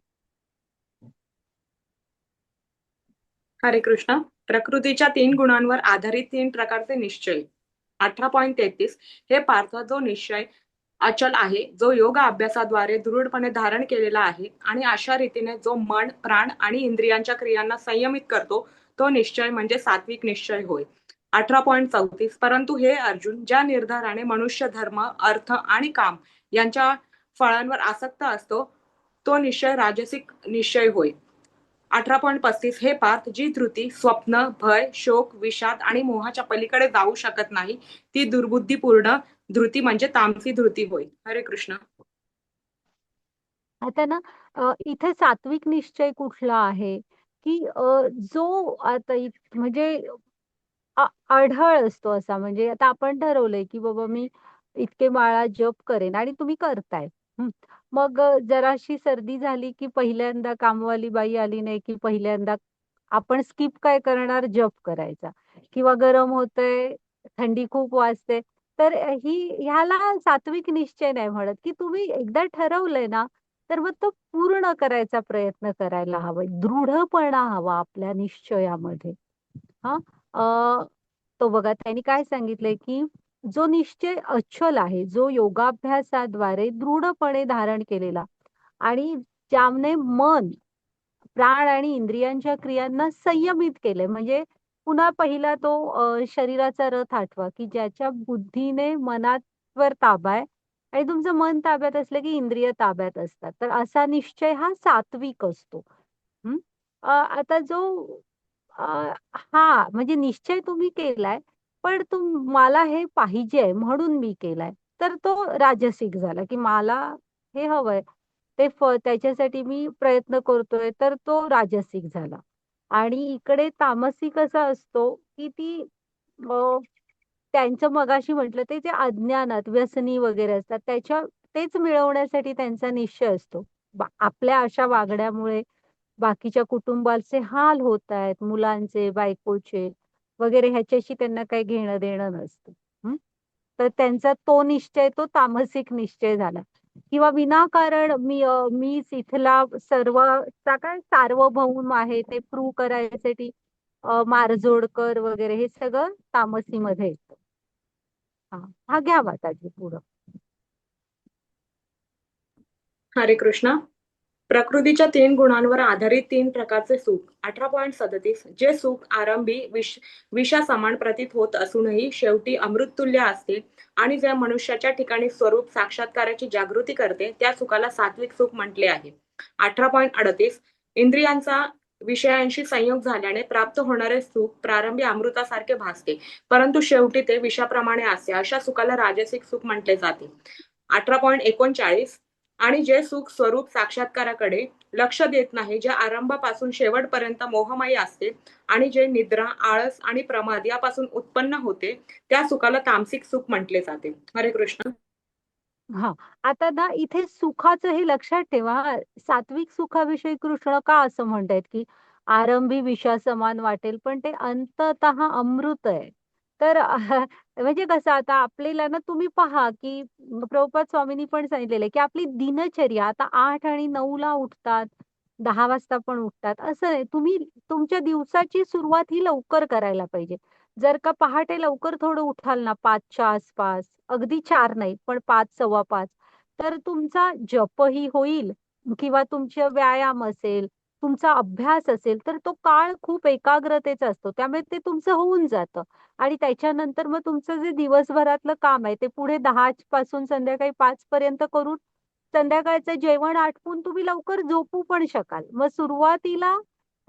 हरे कृष्ण. प्रकृतीच्या 3 गुणांवर आधारित 3 प्रकारचे निश्चय. 18.33. हे पार्थ, जो निश्चय अचल आहे, जो योग अभ्यासाद्वारे दृढपणे धारण केलेला आहे आणि अशा रीतीने जो मन, प्राण आणि इंद्रियांच्या क्रियांना संयमित करतो, तो निश्चय म्हणजे सात्विक निश्चय होय. 18.34. परंतु हे अर्जुन, ज्या निर्धाराने मनुष्य धर्म, अर्थ आणि काम यांच्या फळांवर आसक्त असतो, तो निश्चय राजसिक निश्चय होय. 18.35. हे पार्थ, जी धृती, स्वप्न, भय, शोक, विषाद आणि मोहाच्या पलीकडे जाऊ शकत नाही, ती दुर्बुद्धीपूर्ण धृती म्हणजे तामसी धृती होय. हरे कृष्ण. आता ना, इथे सात्विक निश्चय कुठला आहे की जो आता म्हणजे आढळ असतो असा, म्हणजे आता आपण ठरवलंय की बाबा मी इतके माळा जप करेन आणि तुम्ही करताय. हं. मग जराशी सर्दी झाली की पहिल्यांदा कामवाली बाई आली नाही की पहिल्यांदा आपण स्किप काय करणार, जप करायचा. किंवा गरम होतंय, थंडी खूप वाजते, तर ह्याला सात्विक निश्चय नाही म्हणत. की तुम्ही एकदा ठरवलंय ना, तर मग तो पूर्ण करायचा प्रयत्न करायला हवा, दृढपणा हवा आपल्या निश्चयामध्ये. हा, तो बघा त्यांनी काय सांगितलंय की जो निश्चय अचल आहे, जो योगाभ्यासाद्वारे दृढपणे धारण केलेला आणि ज्याने मन, प्राण आणि इंद्रियांच्या क्रियांना संयमित केलंय. म्हणजे पुन्हा पहिला तो शरीराचा रथ आठवा की ज्याच्या बुद्धीने मनावर ताबा आहे आणि तुमचं मन ताब्यात असलं की इंद्रिय ताब्यात असतात. तर असा निश्चय हा सात्विक असतो. हं. आता जो म्हणजे निश्चय तुम्ही केलाय, पण मला हे पाहिजे आहे म्हणून मी केलाय. तर तो राजसिक झाला, की मला हे हवंय, ते फळ त्याच्यासाठी मी प्रयत्न करतोय, तर तो राजसिक झाला. आणि इकडे तामसिक असा असतो, की अ, त्यांचं मगाशी म्हटलं ते जे अज्ञानात व्यसनी वगैरे असतात, तेच मिळवण्यासाठी त्यांचा निश्चय असतो. आपल्या अशा वागण्यामुळे बाकीच्या कुटुंबाचे हाल होत आहेत, मुलांचे, बायकोचे वगैरे ह्याच्याशी त्यांना काही घेणं-देणं नसतं. हं. तर त्यांचा तो निश्चय तो तामसिक निश्चय झाला. किंवा विनाकारण मीच इथला सर्वचा काय सार्वभौम आहे ते प्रूव्ह करायसाठी मारझोड कर वगैरे हे सगळं तामसीमध्ये येतं. हां. हां, घ्या माताजी पुढं. हरे कृष्ण. प्रकृतीच्या 3 गुणांवर आधारित 3 प्रकारचे सुख. 18.37. जे सुख आरंभी विषासमान प्रतीत होत असूनही शेवटी अमृततुल्य असते आणि जे मनुष्याच्या ठिकाणी स्वरूप साक्षात्काराची जागृती करते, त्या सुखाला सात्विक सुख म्हटले आहे. 18.38. इंद्रियांचा विषयांशी संयोग झाल्याने प्राप्त होणारे सुख प्रारंभी अमृतासारखे भासते, परंतु शेवटी ते विषाप्रमाणे असते. अशा सुखाला राजसिक सुख म्हटले जाते. 18.39. आणि जे सुख स्वरूप साक्षात्काराकडे लक्ष देत नाही, जे आरंभापासून शेवटपर्यंत मोहमयी असते आणि जे निद्रा, आळस आणि प्रमाद यापासून उत्पन्न होते, त्या सुखाला तामसिक सुख म्हटले जाते. हरे कृष्ण. हां. आता ना इथे सुखाचं हे लक्षात ठेवा हां. सात्विक सुखाविषयी कृष्ण का असं म्हणतायत, की आरंभी विषासमान वाटेल, पण ते अंततः अमृत आहे. तर म्हणजे कसं आता आपल्याला ना तुम्ही पहा, की प्रभुपाद स्वामींनी पण सांगितलेलं आहे, की आपली दिनचर्या आता 8 आणि 9 ला उठतात. 10 वाजता पण उठतात असं नाही. तुम्ही तुमच्या दिवसाची सुरुवात ही लवकर करायला पाहिजे. जर का पहाटे लवकर थोडं उठाल ना 5च्या आसपास, अगदी 4 नाही पण 5, 5:15 तर तुमचा जपही होईल किंवा तुमचे व्यायाम असेल, तुमचा अभ्यास असेल, तर तो काळ खूप एकाग्रतेचा असतो. त्यामुळे ते तुमचं होऊन जातं आणि त्याच्यानंतर मग तुमचं जे दिवसभरातलं काम आहे, ते पुढे 10 पासून संध्याकाळी 5 पर्यंत करून संध्याकाळचं जेवण आटपून तुम्ही लवकर झोपू पण शकाल. मग सुरुवातीला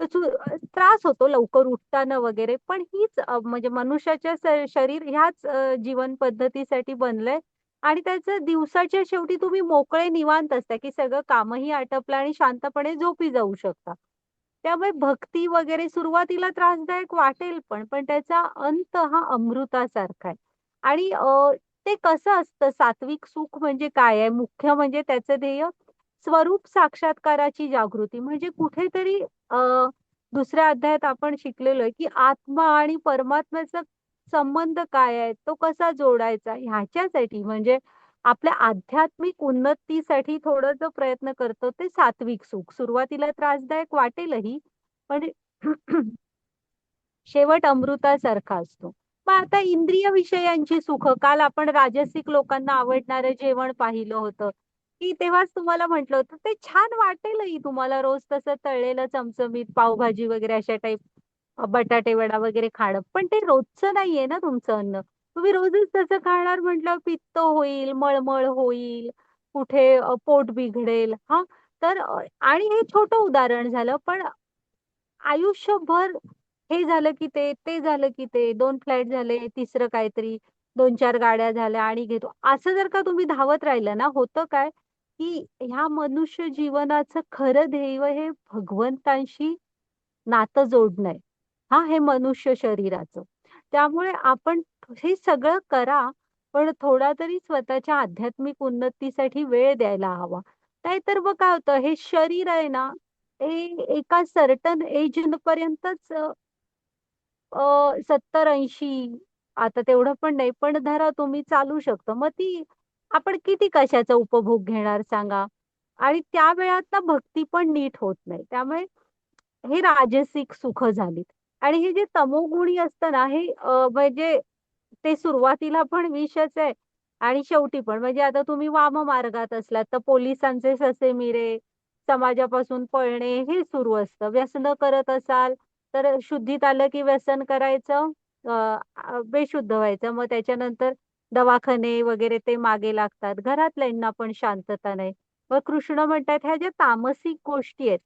त्रास होतो लवकर उठताना वगैरे, पण हीच म्हणजे मनुष्याच्या शरीर ह्याच जीवन पद्धतीसाठी बनलंय आणि त्याचं दिवसाच्या शेवटी तुम्ही मोकळे निवांत असता, की सगळं कामही आटपलं आणि शांतपणे झोपी जाऊ शकता. त्यामुळे भक्ती वगैरे सुरुवातीला त्रासदायक वाटेल पण त्याचा अंत हा अमृतासारखा आहे. आणि ते कसं असतं सात्विक सुख म्हणजे काय आहे? मुख्य म्हणजे त्याचं ध्येय स्वरूप साक्षात्काराची जागृती. म्हणजे कुठेतरी दुसऱ्या अध्यायात आपण शिकलेलो आहे, की आत्मा आणि परमात्म्याचा संबंध काय आहे? तो कसा जोडायचा? ह्याच्यासाठी म्हणजे आपल्या आध्यात्मिक उन्नतीसाठी थोडं जो प्रयत्न करतो ते सात्विक सुख. सुरुवातीला त्रासदायक वाटेलही, पण शेवट अमृतासारखा असतो. मग आता इंद्रिय विषयांची सुख, काल आपण राजसिक लोकांना आवडणारं जेवण पाहिलं होतं, की तेव्हाच तुम्हाला म्हटलं होतं, ते छान वाटेलही तुम्हाला रोज तसं तळलेलं चमचमीत पावभाजी वगैरे अशा टाईप बटाटे वडा वगैरे खाणं. पण ते रोजचं नाहीये ना तुमचं अन्न. तुम्ही रोजच तसं खाणार म्हटल्यावर पित्त होईल, मळमळ होईल, कुठे पोट बिघडेल हां. तर आणि हे छोटं उदाहरण झालं, पण आयुष्यभर हे झालं की ते झालं की ते, 2 फ्लॅट झाले, तिसरं काहीतरी, 2-4 गाड्या झाल्या आणि घेतो. असं जर का तुम्ही धावत राहिलं ना, होतं काय, की ह्या मनुष्य जीवनाचं खरं ध्येय हे भगवंतांशी नातं जोडणं आहे. हां, हे मनुष्य शरीराचं. त्यामुळे आपण हे सगळं करा, पण थोडा तरी स्वतःच्या आध्यात्मिक उन्नतीसाठी वेळ द्यायला हवा. नाहीतर मग काय होतं, हे शरीर आहे ना, हे एका सर्टन एज पर्यंतच 70-80 आता तेवढं पण नाही, पण धरा तुम्ही चालू शकतं. मग ती आपण किती कशाचा उपभोग घेणार सांगा? आणि त्या वेळात ना भक्ती पण नीट होत नाही. त्यामुळे हे राजसिक सुख झालीत. आणि हे जे तमोगुणी असतं ना, हे म्हणजे ते सुरुवातीला पण विषच आहे आणि शेवटी पण. म्हणजे आता तुम्ही वाममार्गात असलात, तर पोलिसांचे ससेमिरे, समाजापासून पळणे हे सुरू असतं. व्यसनं करत असाल, तर शुद्धीत आलं की व्यसन करायचं, अ, बेशुद्ध व्हायचं. मग त्याच्यानंतर दवाखाने वगैरे ते मागे लागतात. घरातल्यांना पण शांतता नाही. मग कृष्ण म्हणतात, ह्या ज्या तामसिक गोष्टी आहेत,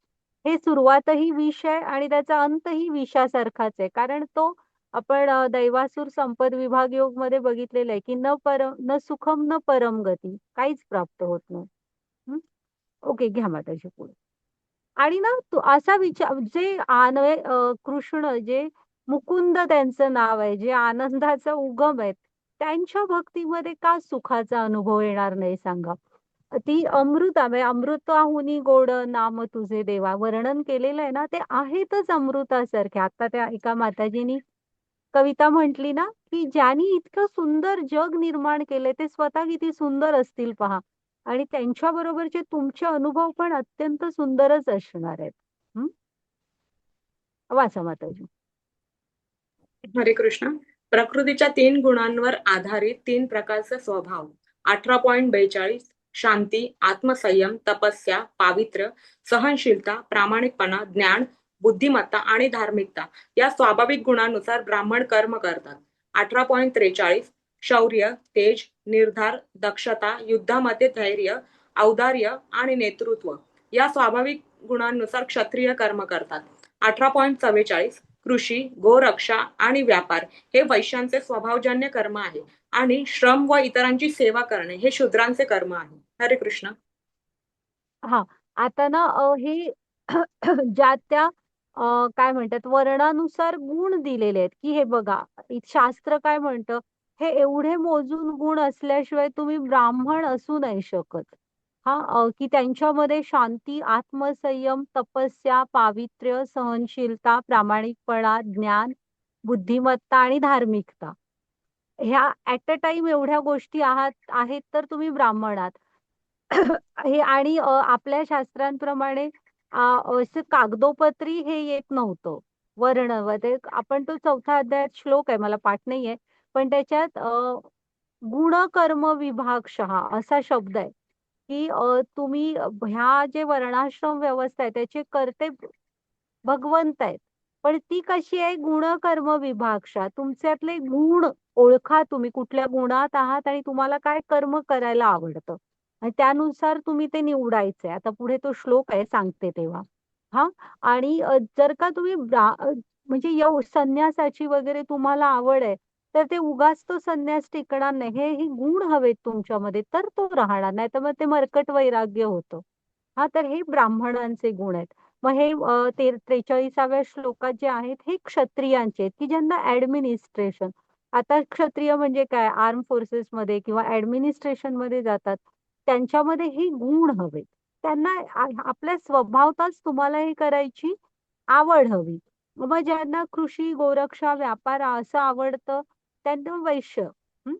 हे सुरुवातही विष आहे आणि त्याचा अंतही विषासारखाच आहे. कारण तो आपण दैवासुर संपद विभाग योगमध्ये बघितलेलं आहे, की न सुखम न परम गती. काहीच प्राप्त होत नाही. हं. ओके, घ्या माताजी पुढे. आणि ना तो असा विचार जे कृष्ण जे मुकुंद त्यांचं नाव आहे, जे आनंदाचा उगम आहे, त्यांच्या भक्तीमध्ये का सुखाचा अनुभव येणार नाही सांगा? ती म्हणजे अमृताहुनी गोड नाम तुझे देवा वर्णन केलेलं आहे ना, ते आहेतच अमृतासारखे. आता त्या एका माताजीनी कविता म्हटली ना, की ज्यांनी इतकं सुंदर जग निर्माण केलंय, ते स्वतः किती सुंदर असतील पहा आणि त्यांच्याबरोबरचे तुमचे अनुभव पण अत्यंत सुंदरच असणार आहेत. हं. वाचा माताजी. हरे कृष्ण. प्रकृतीच्या 3 गुणांवर आधारित 3 प्रकारचे स्वभाव. 18.42 शांती, आत्मसंयम, तपस्या, पावित्र्य, सहनशीलता, प्रामाणिकपणा, ज्ञान, बुद्धिमत्ता आणि धार्मिकता या स्वाभाविक गुणांनुसार ब्राह्मण कर्म करतात. 18.43 शौर्य, तेज, निर्धार, दक्षता, युद्धामध्ये धैर्य, औदार्य आणि नेतृत्व या स्वाभाविक गुणांनुसार क्षत्रिय कर्म करतात. 18.44 कृषी, गोरक्षा आणि व्यापार हे वैश्यांचे स्वभावजन्य कर्म आहे आणि श्रम व इतरांची सेवा करणे हे शूद्रांचे कर्म आहे. हरे कृष्ण. हां. आता ना हे ज्या त्या काय म्हणतात वर्णानुसार गुण दिलेले आहेत, की हे बघा शास्त्र काय म्हणतं, हे एवढे मोजून गुण असल्याशिवाय तुम्ही ब्राह्मण असू नाही शकत. हां, की त्यांच्यामध्ये शांती, आत्मसंयम, तपस्या, पावित्र्य, सहनशीलता, प्रामाणिकपणा, ज्ञान, बुद्धिमत्ता आणि धार्मिकता. ह्या ॲट अ टाईम एवढ्या गोष्टी आहेत तर तुम्ही ब्राह्मण आहात. हे आणि आपल्या शास्त्रांप्रमाणे असं कागदोपत्री हे येत नव्हतं. वर्ण ते आपण तो 4था अध्यायात श्लोक आहे, मला पाठ नाहीये. पण त्याच्यात गुणकर्म विभागशः असा शब्द आहे, की तुम्ही ह्या जे वर्णाश्रम व्यवस्था आहे त्याचे कर्ते भगवंत आहेत. पण ती कशी आहे? गुणकर्म विभागशः. तुमच्यातले गुण ओळखा, तुम्ही कुठल्या गुणात आहात आणि तुम्हाला काय कर्म करायला आवडतं आणि त्यानुसार तुम्ही ते निवडायचंय. आता पुढे तो श्लोक आहे, सांगते तेव्हा. हां. आणि जर का तुम्ही म्हणजे संन्यासाची वगैरे तुम्हाला आवड आहे, तर ते उगाच तो संन्यास टिकणार नाही. हे गुण हवेत तुमच्यामध्ये, तर तो राहणार. नाहीतर मग ते मर्कट वैराग्य होतं. हां, तर हे ब्राह्मणांचे गुण आहेत. मग हे 43व्या श्लोकात जे आहेत, हे क्षत्रियांचे आहेत, की ज्यांना ॲडमिनिस्ट्रेशन. आता क्षत्रिय म्हणजे काय? आर्म फोर्सेसमध्ये किंवा ॲडमिनिस्ट्रेशनमध्ये जातात. त्यांच्यामध्ये हे गुण हवेत. त्यांना आपल्या स्वभावतःच तुम्हाला हे करायची आवड हवी. मग ज्यांना कृषी, गोरक्षा, व्यापार असं आवडतं, त्यांना वैश्य. हं.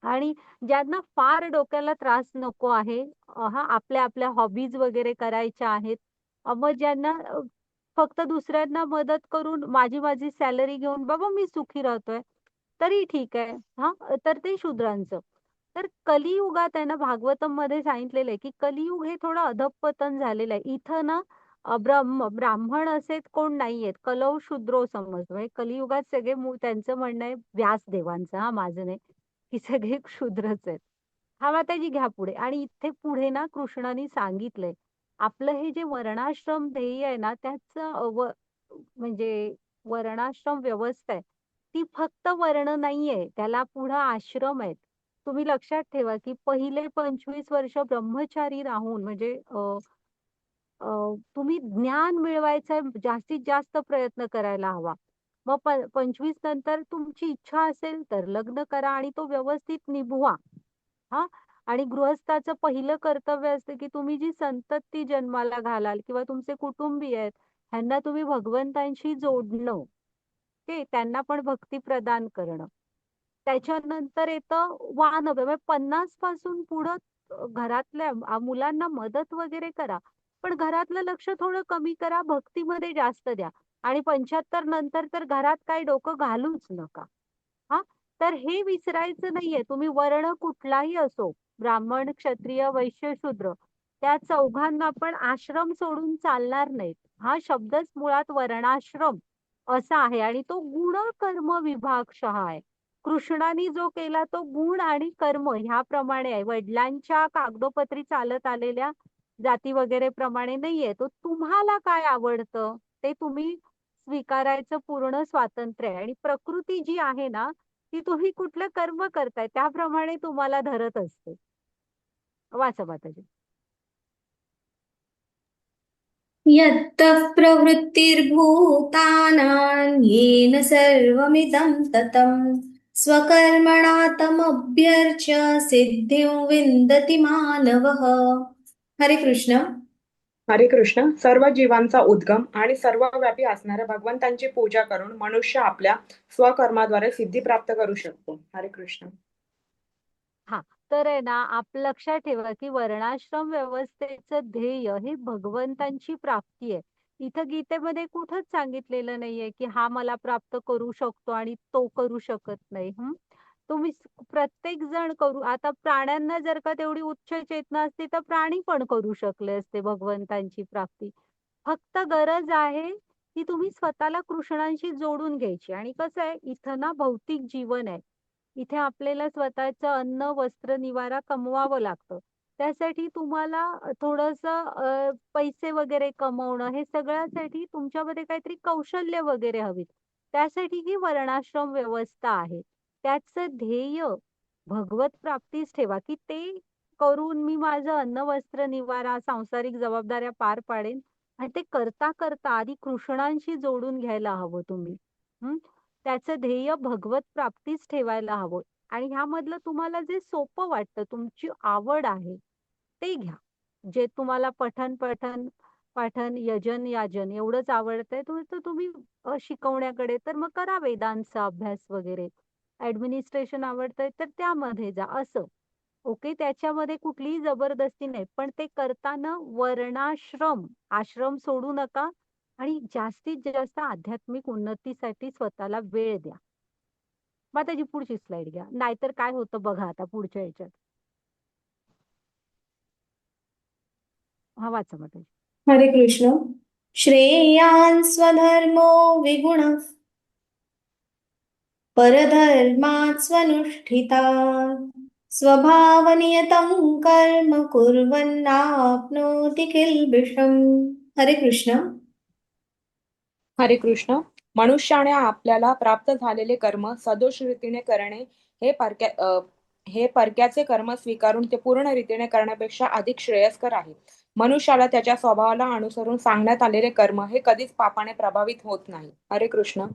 आणि ज्यांना फार डोक्याला त्रास नको आहे, आपल्या आपल्या हॉबीज वगैरे करायच्या आहेत. मग ज्यांना फक्त दुसऱ्यांना मदत करून माझी सॅलरी घेऊन बाबा मी सुखी राहतोय, तरी ठीक आहे. हां, तर ते शूद्रांचं. तर कलियुगात आहे ना, भागवतममध्ये सांगितलेलं आहे, की कलियुग हे थोडं अधःपतन झालेलं आहे. इथं ना ब्राह्मण असे कोण नाहीयेत. कलौ शूद्रो समजतो. म्हणजे कलियुगात सगळे त्यांचं म्हणणं आहे व्यासदेवांचं, हां, माझं नाही, की सगळे शूद्रच आहेत. हा माताजी घ्या पुढे. आणि इथे पुढे ना कृष्णाने सांगितलंय, आपलं हे जे वर्णाश्रम ध्येय आहे ना, त्याचं म्हणजे वर्णाश्रम व्यवस्था आहे, ती फक्त वर्ण नाहीये, त्याला पुढं आश्रम आहेत. तुम्ही लक्षात ठेवा, की पहिले 25 वर्ष ब्रह्मचारी राहून म्हणजे अ, तुम्ही ज्ञान मिळवायचा जास्तीत जास्त प्रयत्न करायला हवा. मग 25 नंतर तुमची इच्छा असेल तर लग्न करा आणि तो व्यवस्थित निभवा. हां. आणि गृहस्थाचं पहिलं कर्तव्य असतं, की तुम्ही जी संतती जन्माला घालाल किंवा तुमचे कुटुंबीय आहेत, ह्यांना तुम्ही भगवंतांशी जोडणं. ओके. त्यांना पण भक्ती प्रदान करणं. त्याच्यानंतर येतं वानव्य म्हणजे 50 पासून पुढं घरातल्या मुलांना मदत वगैरे करा. पण घरातलं लक्ष थोडं कमी करा, भक्तीमध्ये जास्त द्या. आणि 75 नंतर तर घरात काही डोकं घालूच नका. हां. तर हे विसरायचं नाहीये. तुम्ही वर्ण कुठलाही असो, ब्राह्मण, क्षत्रिय, वैश्य, शूद्र, त्या चौघांना पण आश्रम सोडून चालणार नाहीत. हा शब्दच मुळात वर्णाश्रम असा आहे आणि तो गुण-कर्म विभागशः आहे. कृष्णाने जो केला तो गुण आणि कर्म ह्याप्रमाणे आहे. वडिलांच्या कागदोपत्री चालत आलेल्या जाती वगैरे प्रमाणे नाहीये. तो तुम्हाला काय आवडतं ते तुम्ही स्वीकारायचं पूर्ण स्वातंत्र्य आहे. आणि प्रकृती जी आहे ना, ती तुम्ही कुठलं कर्म करताय त्याप्रमाणे तुम्हाला धरत असते. वाचा माताजी. यत्तः प्रवृत्तिर्भूतानां येन सर्वमिदं ततं स्वकर्मणा तमभ्यर्च्य सिद्धिं विन्दति मानवः. हरे कृष्ण. हरे कृष्ण. सर्व जीवांचा उद्गम आणि सर्वव्यापी असणाऱ्या भगवंतांची पूजा करून मनुष्य आपल्या स्वकर्माद्वारे सिद्धी प्राप्त करू शकतो. हरे कृष्ण. हां. तर आहे ना, लक्षात ठेवा, की वर्णाश्रम व्यवस्थेचं ध्येय हे भगवंतांची प्राप्ती आहे. इथं गीतेमध्ये कुठंच सांगितलेलं नाहीये, की हा मला प्राप्त करू शकतो आणि तो करू शकत नाही. तुम्ही प्रत्येक जण करू. आता प्राण्यांना जर का तेवढी उच्च चेतना असती, तर प्राणी पण करू शकले असते भगवंतांची प्राप्ती. फक्त गरज आहे, की तुम्ही स्वतःला कृष्णांशी जोडून घ्यायची. आणि कसं आहे, इथं ना भौतिक जीवन आहे. इथे आपल्याला स्वतःचं अन्न, वस्त्र, निवारा कमवावं लागतं. त्यासाठी तुम्हाला पैसे वगैरे कमवणं हे सगळ्यासाठी तुमच्यामध्ये काहीतरी कौशल्य वगैरे हवीत. त्यासाठी ही वर्णाश्रम व्यवस्था आहे. त्याचं ध्येय भगवत प्राप्तीच ठेवा, की ते करून मी माझं अन्न, वस्त्र, निवारा, सांसारिक जबाबदाऱ्या पार पाडेन. आणि ते करता आधी कृष्णांशी जोडून घ्यायला हवं तुम्ही. हं. त्याचं ध्येय भगवत प्राप्तीच ठेवायला हवं. आणि ह्यामधलं तुम्हाला जे सोपं वाटतं, तुमची आवड आहे, ते घ्या. जे तुम्हाला पाठन, यजन, याजन एवढंच आवडतंय, तर तुम्ही शिकवण्याकडे तर मग करा वेदांचा अभ्यास वगैरे. ॲडमिनिस्ट्रेशन आवडतंय तर त्यामध्ये जा असं. ओके, त्याच्यामध्ये कुठलीही जबरदस्ती नाही, पण ते करताना वर्णाश्रम आश्रम सोडू नका आणि जास्तीत जास्त आध्यात्मिक उन्नतीसाठी स्वतःला वेळ द्या. मग त्याची पुढची स्लाइड घ्या, नाहीतर काय होतं बघा आता पुढच्या ह्याच्यात. हा वाचा मग त्याची. हरे कृष्ण. श्रेयान् स्वधर्मो विगुणः परधर्मात् स्वनुष्ठितात् स्वभावनियतं कर्म कुर्वन्नाप्नोति किल्बिषम्. हरे कृष्ण. हरे कृष्ण. मनुष्याने आपल्याला प्राप्त झालेले कर्म सदोष रीतीने करणे हे परक्याचे कर्म स्वीकारून ते पूर्ण रीतीने करण्यापेक्षा अधिक श्रेयस्कर आहे. मनुष्याला त्याच्या स्वभावाला अनुसरून सांगण्यात आलेले कर्म हे कधीच पापाने प्रभावित होत नाही. हरे कृष्ण.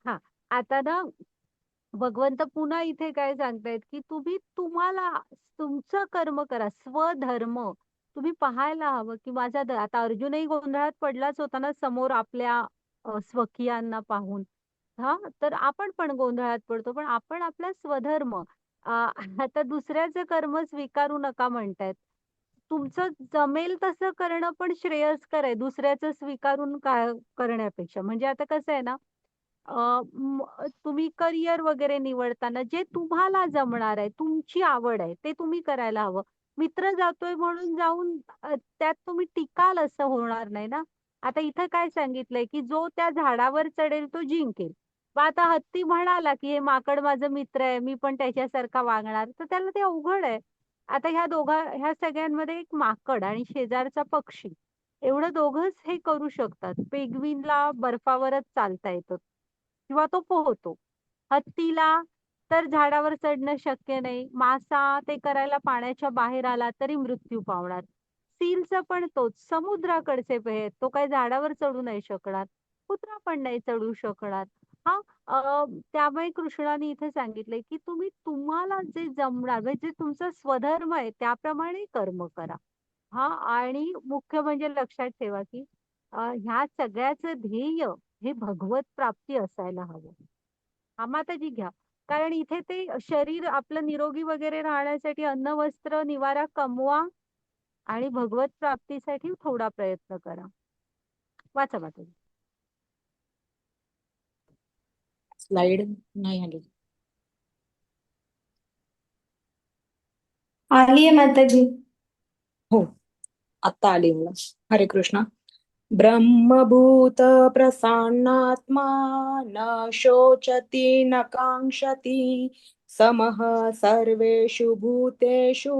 हा, आता ना भगवंत पुन्हा इथे काय सांगतायत की तुम्ही तुम्हाला तुमचं कर्म करा, स्वधर्म. तुम्ही पाहायला हवं की आता अर्जुनही गोंधळात पडलाच होता ना समोर आपल्या स्वकीयांना पाहून. हा, तर आपण पण गोंधळात पडतो, पण आपण आपला स्वधर्म आता दुसऱ्याचं कर्म स्वीकारू नका म्हणतायत. तुमचं जमेल तसं करणं पण श्रेयस्कर आहे दुसऱ्याचं स्वीकारून काय करण्यापेक्षा. म्हणजे आता कसं आहे ना, तुम्ही करिअर वगैरे निवडताना जे तुम्हाला जमणार आहे, तुमची आवड आहे, ते तुम्ही करायला हवं. मित्र जातोय म्हणून जाऊन त्यात तुम्ही टिकाल असं होणार नाही ना. आता इथं काय सांगितलंय की जो त्या झाडावर चढेल तो जिंकेल. मग आता हत्ती म्हणाला की हे माकड माझं मित्र आहे, मी पण त्याच्यासारखा वागणार, तर त्याला ते अवघड आहे. आता ह्या सगळ्यांमध्ये एक माकड आणि शेजारचा पक्षी एवढं दोघंच हे करू शकतात. पेंग्विनला बर्फावरच चालता येतं किंवा तो पोहतो. हत्तीला तर झाडावर चढणं शक्य नाही. मासा ते करायला पाण्याच्या बाहेर आला तरी मृत्यू पावणार. सीलचं पण तोच, समुद्राकडचे आहेत, तो काही झाडावर चढू नाही शकणार. कुत्रा पण नाही चढू शकणार. हा, त्यामुळे कृष्णाने इथे सांगितलंय की तुम्ही तुम्हाला जे जमणार म्हणजे जे तुमचा स्वधर्म आहे त्याप्रमाणे कर्म करा. हा, आणि मुख्य म्हणजे लक्षात ठेवा की ह्या सगळ्याचं ध्येय हे भगवत प्राप्ती असायला हवं. हा, माताजी घ्या. कारण इथे ते शरीर आपलं निरोगी वगैरे राहण्यासाठी अन्न, वस्त्र, निवारा कमवा आणि भगवत प्राप्तीसाठी थोडा प्रयत्न करा. वाचा माताजी. स्लाइड नाही आली. आलीये माताजी. हो, आता आली मला. हरे कृष्ण. ब्रह्मभूत प्रसन्नात्मा न शोचति न कांक्षति समः सर्वेषु भूतेषु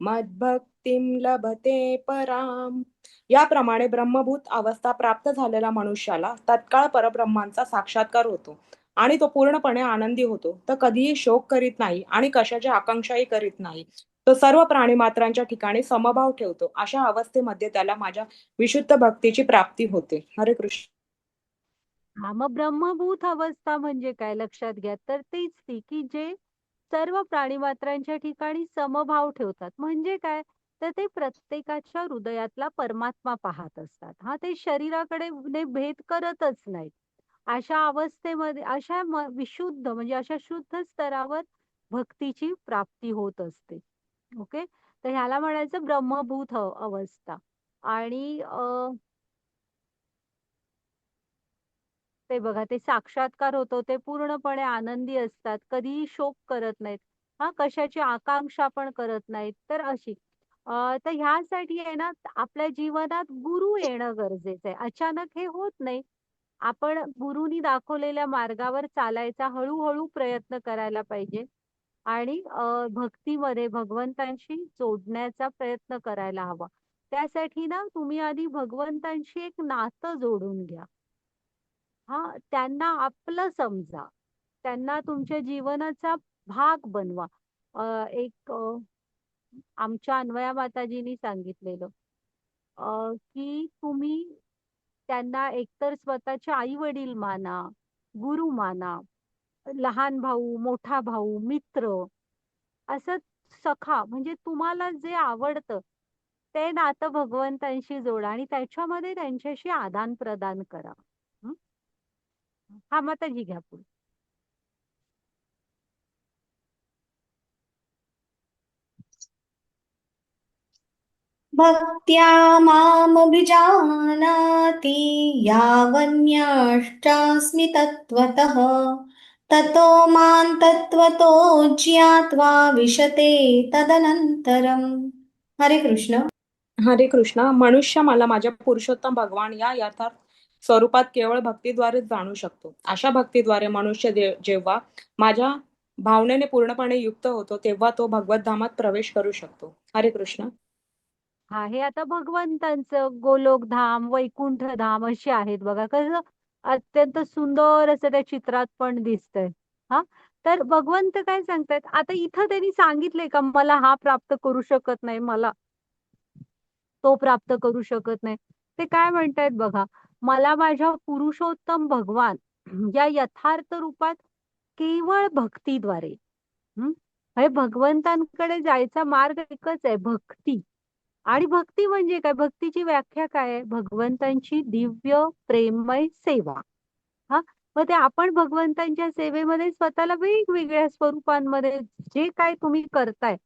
मद्भक्तिं लभते पराम. याप्रमाणे ब्रह्मभूत अवस्था प्राप्त झालेल्या मनुष्याला तत्काळ परब्रह्मांचा साक्षात्कार होतो आणि तो पूर्णपणे आनंदी होतो. तो कधीही शोक करीत नाही आणि कशाची आकांक्षाही करीत नाही. तो सर्व प्राणीमात्रांच्या ठिकाणी समभाव ठेवतो. अशा अवस्थेमध्ये त्याला माझ्या विशुद्ध भक्तीची प्राप्ती होते. हरे कृष्ण. हा, मग ब्रह्मभूत अवस्था म्हणजे काय लक्षात घ्या, तर तीच ती की जे सर्व प्राणीमात्रांच्या ठिकाणी समभाव ठेवतात. म्हणजे काय, तर ते प्रत्येकाच्या हृदयातला परमात्मा पाहत असतात. हा, ते शरीराकडे भेद करतच नाहीत. अशा अवस्थेमध्ये विशुद्ध म्हणजे अशा शुद्ध स्तरावर भक्तीची प्राप्ती होत असते. ओके, तर ह्याला म्हणायचं ब्रह्मभूत अवस्था. आणि ते बघा, ते साक्षात्कार होतो, ते पूर्णपणे आनंदी असतात, कधीही शोक करत नाहीत. हा, कशाची आकांक्षा पण करत नाहीत. तर अशी तर ह्यासाठी आहे ना आपल्या जीवनात गुरु येणं गरजेचं आहे. अचानक हे होत नाही. आपण गुरुनी दाखवलेल्या मार्गावर चालायचा हळूहळू प्रयत्न करायला पाहिजे आणि भक्तीमध्ये भगवंतांशी जोडण्याचा प्रयत्न करायला हवा. त्यासाठी ना तुम्ही आधी भगवंतांशी एक नातं जोडून घ्या. हा, त्यांना आपलं समजा, त्यांना तुमच्या जीवनाचा भाग बनवा. एक आमच्या अन्वया माताजींनी सांगितलेलं की तुम्ही त्यांना एकतर स्वतःचे आई वडील माना, गुरु माना, लहान भाऊ, मोठा भाऊ, मित्र, असं सखा, म्हणजे तुम्हाला जे आवडतं ते नातं भगवंतांशी जोडा आणि त्याच्यामध्ये त्यांच्याशी आदान प्रदान करा. हं? हा, माताजी घ्या पुढे. भक्त्या मामभिजानाति यावन्यष्टास्मि तत्त्वतः ततो मां तत्त्वतो ज्ञात्वा विशते तदनन्तरम्. हरे कृष्ण. हरे कृष्ण. मनुष्य मला माझ्या पुरुषोत्तम भगवान या यथार्थ स्वरूपात केवळ भक्तीद्वारेच जाणू शकतो. अशा भक्तीद्वारे मनुष्य जेव्हा माझ्या भावनेने पूर्णपणे युक्त होतो तेव्हा तो भगवत धामात प्रवेश करू शकतो. हरे कृष्ण. हा हे आता भगवंतांचं गोलोकधाम वैकुंठधाम अशी आहेत बघा कसं अत्यंत सुंदर असं त्या चित्रात पण दिसतंय. हा तर भगवंत काय सांगतायत आता इथं त्यांनी सांगितलंय का मला हा प्राप्त करू शकत नाही मला तो प्राप्त करू शकत नाही. ते काय म्हणतायत बघा मला माझ्या पुरुषोत्तम भगवान या यथार्थ रूपात केवळ भक्तीद्वारे म्हणजे भगवंतांकडे जायचा मार्ग एकच आहे भक्ती. आणि भक्ती म्हणजे काय भक्तीची व्याख्या काय आहे भगवंतांची दिव्य प्रेममय सेवा. हा मग ते आपण भगवंतांच्या सेवेमध्ये स्वतःला वेगवेगळ्या स्वरूपांमध्ये जे काय तुम्ही करताय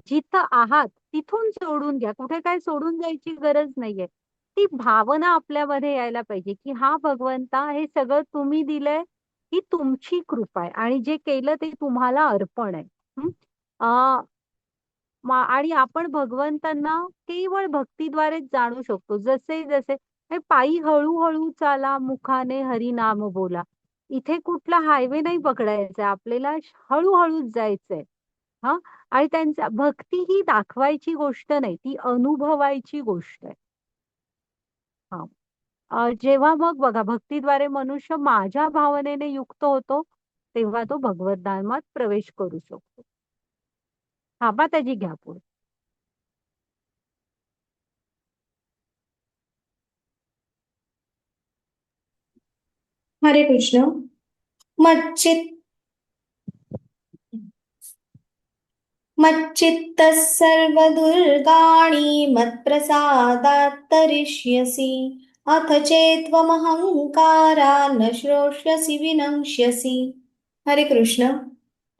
जिथं आहात तिथून सोडून घ्या कुठे काय सोडून जायची गरज नाहीये. ती भावना आपल्यामध्ये यायला पाहिजे की हा भगवंता हे सगळं तुम्ही दिलंय ही तुमची कृपा आहे आणि जे केलं ते तुम्हाला अर्पण आहे. हं? अं, आणि आपण भगवंतांना केवळ भक्तीद्वारेच जाणू शकतो जसे जसे हे पायी हळूहळू चाला मुखाने हरिनाम बोला. इथे कुठला हायवे नाही पकडायचा आपल्याला हळूहळूच जायचंय. हा आणि त्यांचा भक्ती ही दाखवायची गोष्ट नाही ती अनुभवायची गोष्ट आहे. हा जेव्हा मग बघा भक्तीद्वारे मनुष्य माझ्या भावनेने युक्त होतो तेव्हा तो भगवत धामात प्रवेश करू शकतो. हा बा त्याची घ्या पुढे. हरे कृष्ण. मच्चित् मच्चित्तः सर्वदुर्गाणि मत्प्रसादात् तरिष्यसि अथ चेत्त्वमहङ्कारा न श्रोष्यसि विनङ्क्ष्यसि. हरे कृष्ण.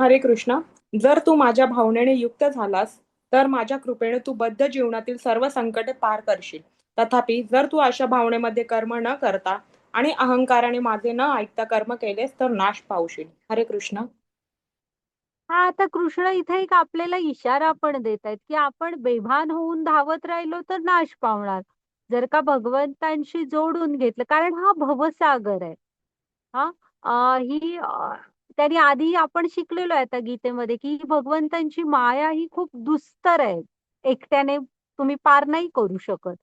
हरे कृष्ण. जर तू माझ्या भावनेने युक्त झालास तर माझ्या कृपेने तू बद्ध जीवनातील सर्व संकटे पार करशील. तथापि जर तू अशा भावनेमध्ये कर्म न करता आणि अहंकाराने माझे न ऐकता कर्म केलेस तर नाश पावशील. हरे कृष्ण. हा आता कृष्ण इथे एक आपल्याला इशारा पण देत आहेत की आपण बेभान होऊन धावत राहिलो तर नाश पावणार. जर का भगवंतांशी जोडून घेतलं कारण हा भवसागर आहे. हा ही त्यांनी आधी आपण शिकलेलो आहे आता गीतेमध्ये की भगवंतांची माया ही खूप दुस्तर आहे. एकट्याने तुम्ही पार नाही करू शकत.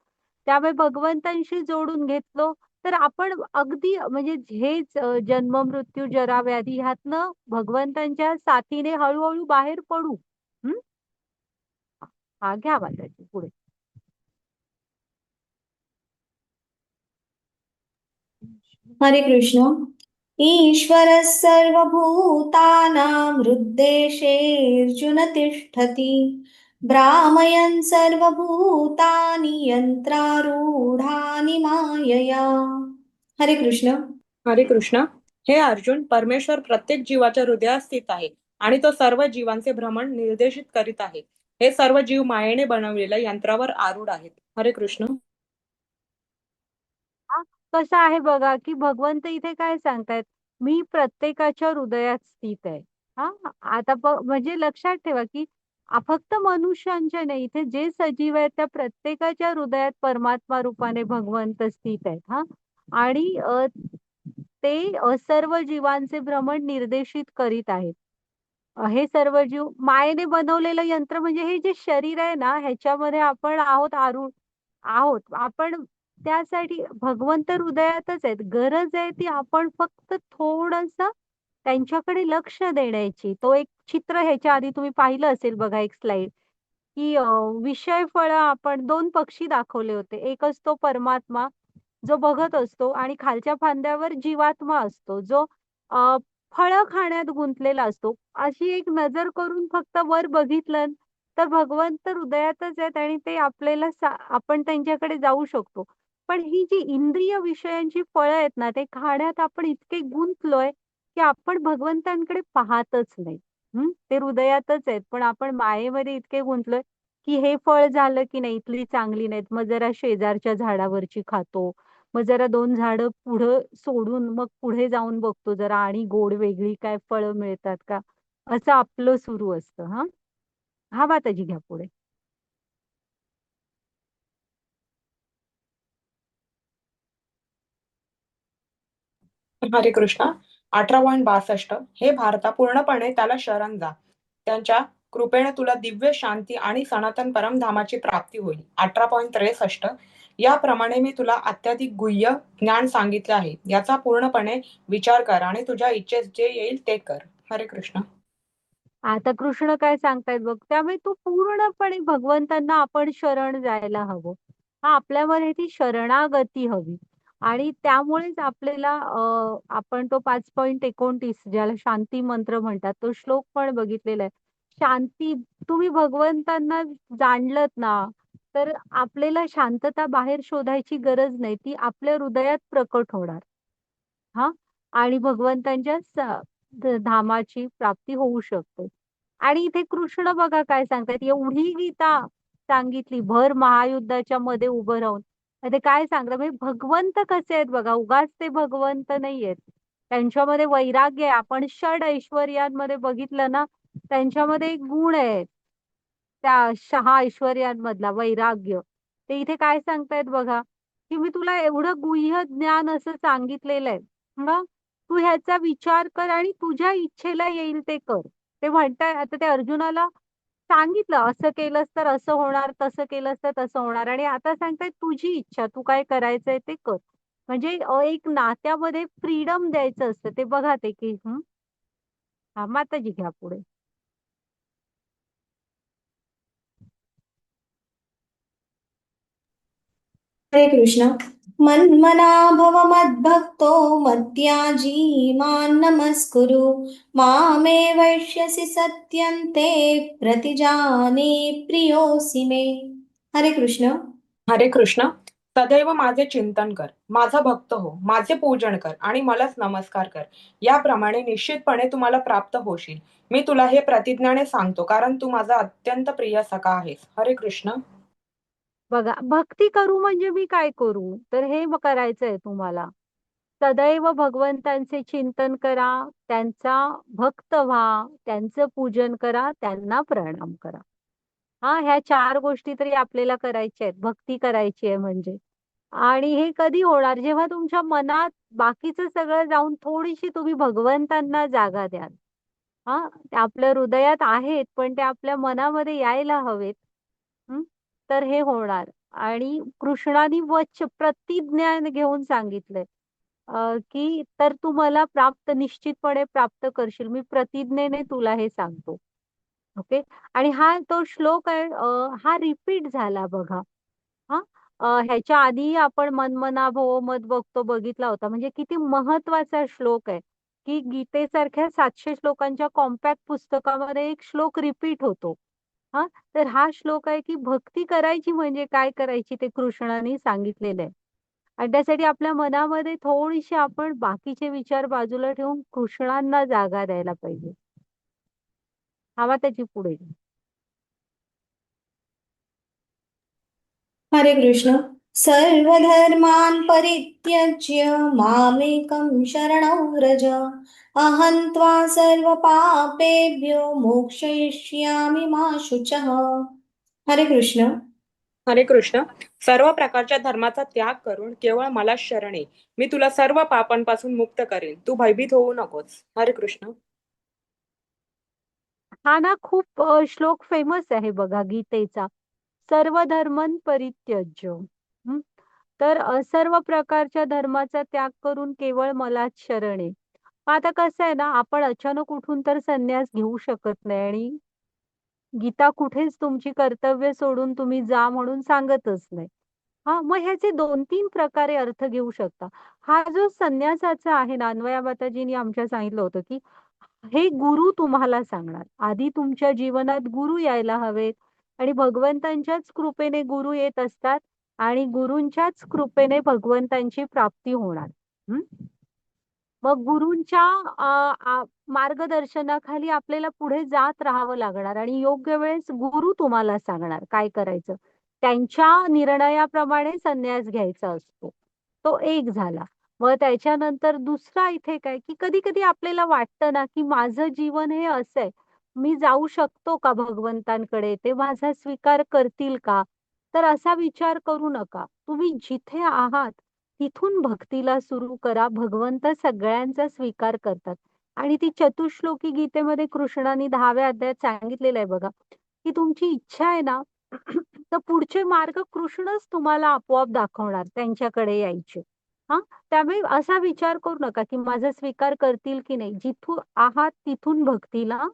त्यामुळे भगवंतांशी जोडून घेतलो तर आपण अगदी म्हणजे हेच जन्म मृत्यू जरा व्याधी ह्यातनं भगवंतांच्या साथीने हळूहळू बाहेर पडू. हम्म हा घ्या माझ्याची पुढे. हरे कृष्ण. ईश्वरः सर्वभूतानां हृद्देशेऽर्जुन तिष्ठति भ्रामयन् सर्वभूतानि यन्त्रारूढानि मायया. हरे कृष्ण. हरे कृष्ण. हे अर्जुन परमेश्वर प्रत्येक जीवाच्या हृदयात स्थित आहे आणि तो सर्व जीवांचे भ्रमण निर्देशित करीत आहे. हे सर्व जीव मायेने बनवलेल्या यंत्रावर आरूढ आहेत. हरे कृष्ण. हा कसं आहे बघा की भगवंत इथे काय सांगतायत मी प्रत्येकाच्या हृदयात स्थित आहे. हा आता म्हणजे लक्षात ठेवा की फक्त मनुष्यांच्या नाही इथे जे सजीव आहेत त्या प्रत्येकाच्या हृदयात परमात्मा रूपाने भगवंत स्थित आहेत. हा आणि ते सर्व जीवांचे भ्रमण निर्देशित करीत आहेत. हे सर्व जीव मायेने बनवलेलं यंत्र म्हणजे हे जे शरीर आहे ना ह्याच्यामध्ये आपण आहोत आहोत आपण त्यासाठी भगवंत हृदयातच आहेत. गरज आहे ती आपण फक्त थोडस त्यांच्याकडे लक्ष देण्याची. तो एक चित्र ह्याच्या आधी तुम्ही पाहिलं असेल बघा एक स्लाइड की विषय फळ आपण दोन पक्षी दाखवले होते. एक असतो परमात्मा जो बघत असतो आणि खालच्या फांद्यावर जीवात्मा असतो जो फळं खाण्यात गुंतलेला असतो. अशी एक नजर करून फक्त वर बघितलं तर भगवंत हृदयातच आहेत आणि ते आपल्याला आपण त्यांच्याकडे जाऊ शकतो. पण ही जी इंद्रिय विषयांची फळं आहेत ना ते खाण्यात आपण इतके गुंतलोय की आपण भगवंतांकडे पाहतच नाही. ते हृदयातच आहेत पण आपण मायेमध्ये इतके गुंतलोय की हे फळ झालं की नाही इथली चांगली नाहीत, मग जरा शेजारच्या झाडावरची खातो. मग जरा 2 झाडं पुढं सोडून मग पुढे जाऊन बघतो जरा आणि गोड वेगळी काय फळं मिळतात का? असं आपलं सुरू असतं हां. हां, माताजी घ्या पुढे. हरे कृष्णा. 18.62 हे भारता पूर्णपणे त्याला शरण जा. त्यांच्या कृपेने तुला दिव्य शांती आणि सनातन परमधामाची प्राप्ती होईल. 18.63 याप्रमाणे मी तुला अत्याधिक गुह्य ज्ञान सांगितले आहे. याचा पूर्णपणे विचार कर आणि तुझ्या इच्छेस जे येईल ते कर. हरे कृष्ण. आता कृष्ण काय सांगतायत बघ, त्यामुळे तू पूर्णपणे भगवंतांना आपण शरण जायला हवं. हां, आपल्यामध्ये ती शरणागती हवी आणि त्यामुळेच आपल्याला आपण तो 5.29 ज्याला शांती मंत्र म्हणतात, तो श्लोक पण बघितलेला आहे. शांती तुम्ही भगवंतांना जाणलत ना, तर आपल्याला शांतता बाहेर शोधायची गरज नाही. ती आपल्या हृदयात प्रकट होणार. हां, आणि भगवंतांच्या धामाची प्राप्ती होऊ शकते. आणि इथे कृष्ण बघा काय सांगतायत, एवढी गीता सांगितली भर महायुद्धाच्या मध्ये उभं राहून. तर ते काय सांगतात म्हणजे भगवंत कसे आहेत बघा, उगाच ते भगवंत नाहीयेत. त्यांच्यामध्ये वैराग्य आहे. आपण षड ऐश्वर्यांमध्ये बघितलं ना, त्यांच्यामध्ये एक गुण आहे. त्या 6 ऐश्वर्यांमधला वैराग्य. ते इथे काय सांगतायत बघा, की मी तुला एवढं गुह्य ज्ञान असं सांगितलेलं आहे. मग तू ह्याचा विचार कर आणि तुझ्या इच्छेला येईल ते कर. ते म्हणताय आता ते अर्जुनाला सांगितलं, असं केलंस तर असं होणार, तसं केलंस तर तसं होणार आणि आता सांगताय तुझी इच्छा, तू काय करायचंय ते कर. म्हणजे एक नात्यामध्ये फ्रीडम द्यायचं असतं. ते बघा ते की हां, माताजी घ्या पुढे. हरे कृष्ण. मन्मना भव मद्भक्तो मद्याजी मां नमस्कुरु मामे वैश्यसि सत्यन्ते प्रतिजाने प्रियोऽसि मे. हरे कृष्ण. हरे कृष्ण. सदैव माझे चिंतन कर, माझा भक्त हो, माझे पूजन कर आणि मलाच नमस्कार कर. याप्रमाणे निश्चितपणे तुम्हाला प्राप्त होशील. मी तुला हे प्रतिज्ञाने सांगतो, कारण तू माझा अत्यंत प्रिय सखा आहेस. हरे कृष्ण. बघा, भक्ती करू म्हणजे मी काय करू? तर हे करायचंय तुम्हाला. सदैव भगवंतांचे चिंतन करा, त्यांचा भक्त व्हा, त्यांचं पूजन करा, त्यांना प्रणाम करा. हां, ह्या 4 गोष्टी तरी आपल्याला करायच्या आहेत. भक्ती करायची आहे म्हणजे. आणि हे कधी होणार? जेव्हा तुमच्या मनात बाकीचं सगळं जाऊन थोडीशी तुम्ही भगवंतांना जागा द्याल. हां, ते आपल्या हृदयात आहेत, पण ते आपल्या मनामध्ये यायला हवेत. हं, तर हे होणार. आणि कृष्णाने प्रतिज्ञान घेऊन सांगितलंय, की तर तू मला निश्चितपणे प्राप्त करशील. मी प्रतिज्ञेने तुला हे सांगतो. ओके. आणि हा तो श्लोक आहे हा रिपीट झाला बघा. हां. ह्याच्या आधी आपण "मन्मना भव मत बघतो" बघितला होता. म्हणजे किती महत्वाचा श्लोक आहे, की गीतेसारख्या 700 श्लोकांच्या कॉम्पॅक्ट पुस्तकामध्ये एक श्लोक रिपीट होतो. हां, तर हा श्लोक आहे, की भक्ती करायची म्हणजे काय करायची ते कृष्णाने सांगितलेलं आहे. आणि त्यासाठी आपल्या मनामध्ये थोडीशी आपण बाकीचे विचार बाजूला ठेवून कृष्णांना जागा द्यायला पाहिजे. हवा त्याची पुढे. हरे कृष्ण. सर्वधर्मान् परित्यज्य मामेकं शरणं व्रज अहं त्वा सर्वपापेभ्यो मोक्षयिष्यामि मा शुचः. हरे कृष्ण. हरे कृष्ण. सर्व प्रकारच्या धर्माचा त्याग करून केवळ मला शरण ये. मी तुला सर्व पापांपासून मुक्त करेन. तू भयभीत होऊ नकोस. हरे कृष्ण. हा ना खूप श्लोक फेमस आहे बघा गीतेचा. सर्व धर्मन परित्यज्य. हं. तर सर्व प्रकारच्या धर्माचा त्याग करून केवळ मलाच शरण आहे. मग आता कसं आहे ना, आपण अचानक उठून तर संन्यास घेऊ शकत नाही आणि गीता कुठेच तुमची कर्तव्य सोडून तुम्ही जा म्हणून सांगतच नाही. हां, मग ह्याचे 2-3 प्रकारे अर्थ घेऊ शकता. हा जो संन्यासाचा आहे ना, अन्वया माताजींनी आमच्या सांगितलं होतं, की हे गुरु तुम्हाला सांगणार. आधी तुमच्या जीवनात गुरु यायला हवेत आणि भगवंतांच्याच कृपेने गुरु येत असतात आणि गुरूंच्याच कृपेने भगवंतांची प्राप्ती होणार. हं. मग गुरूंच्या मार्गदर्शनाखाली आपल्याला पुढे जात राहावं लागणार आणि योग्य वेळेस गुरु तुम्हाला सांगणार काय करायचं. त्यांच्या निर्णयाप्रमाणे संन्यास घ्यायचा असतो. तो एक झाला. मग त्याच्यानंतर दुसरा इथे काय, की कधी-कधी आपल्याला वाटतं ना, की माझं जीवन हे असं आहे. मी जाऊ शकतो का भगवंतांकडे? ते माझा स्वीकार करतील का? तर असा विचार करू नका. तुम्ही जिथे आहात तिथून भक्तीला सुरू करा. भगवंत सगळ्यांचा स्वीकार करतात. आणि ती चतुश्लोकी गीतेमध्ये कृष्णाने 10व्या अध्यायात सांगितलेलं आहे बघा, की तुमची इच्छा आहे ना, तर पुढचे मार्ग कृष्णच तुम्हाला आपोआप दाखवणार त्यांच्याकडे यायचे. हां, त्यामुळे असा विचार करू नका, की माझा स्वीकार करतील की नाही. जिथून आहात तिथून भक्तीला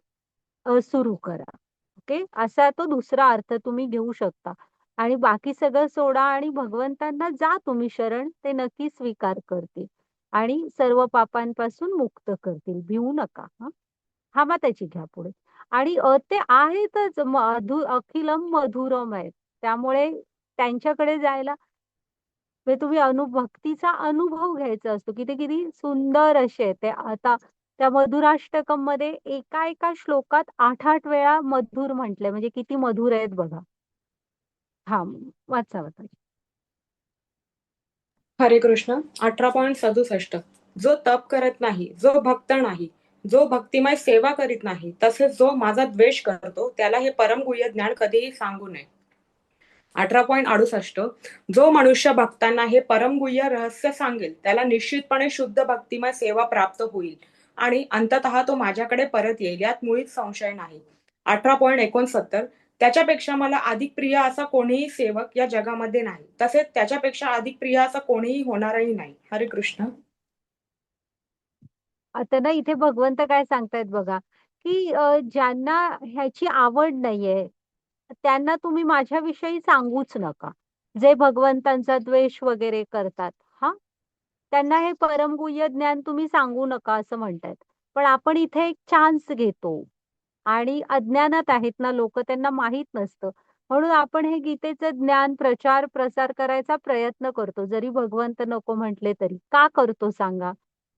सुरू करा. ओके. असा तो दुसरा अर्थ तुम्ही घेऊ शकता. आणि बाकी सगळं सोडा आणि भगवंतांना जा तुम्ही शरण, ते नक्की स्वीकार करतील आणि सर्व पापांपासून मुक्त करतील. भिवू नका हां. हा मग त्याची घ्या पुढे. आणि ते आहेतच अखिलम मधुरम आहेत. त्यामुळे त्यांच्याकडे जायला म्हणजे तुम्ही भक्तीचा अनुभव घ्यायचा असतो, की ते किती सुंदर असे आहेत. ते आता त्या मधुराष्टकममध्ये एका श्लोकात 8-8 वेळा मधुर म्हटलंय. म्हणजे किती मधुर आहेत बघा. हां, वाचा. हरे कृष्ण. 18.67. जो तप करत नाही, जो भक्त नाही, जो भक्तिमय सेवा करीत नाही, तसेच जो माझा द्वेष करतो, त्याला हे परमगुह्य ज्ञान कधीही सांगू नये. 18.68. जो मनुष्य भक्तांना हे परमगुह्य रहस्य सांगेल, त्याला निश्चितपणे शुद्ध भक्तिमय सेवा प्राप्त होईल आणि अंततः तो माझ्याकडे परत येईल, यात मुळीच संशय नाही. 18.69. त्याच्यापेक्षा मला अधिक प्रिय असा कोणीही सेवक या जगामध्ये नाही, तसेच त्याच्यापेक्षा अधिक प्रिय असा कोणीही होणारही नाही. हरे कृष्ण. आता ना इथे भगवंत काय सांगतायत बघा, की ज्यांना ह्याची आवड नाहीये, त्यांना तुम्ही माझ्याविषयी सांगूच नका. जे भगवंतांचा द्वेष वगैरे करतात हां. त्यांना हे परमगुह्य ज्ञान तुम्ही सांगू नका असं म्हणतायत. पण आपण इथे एक चान्स घेतो आणि अज्ञानात आहेत ना लोकं, त्यांना माहीत नसतं. म्हणून आपण हे गीतेचं ज्ञान प्रचार, प्रसार करायचा प्रयत्न करतो. जरी भगवंत नको म्हटले तरी. का करतो सांगा?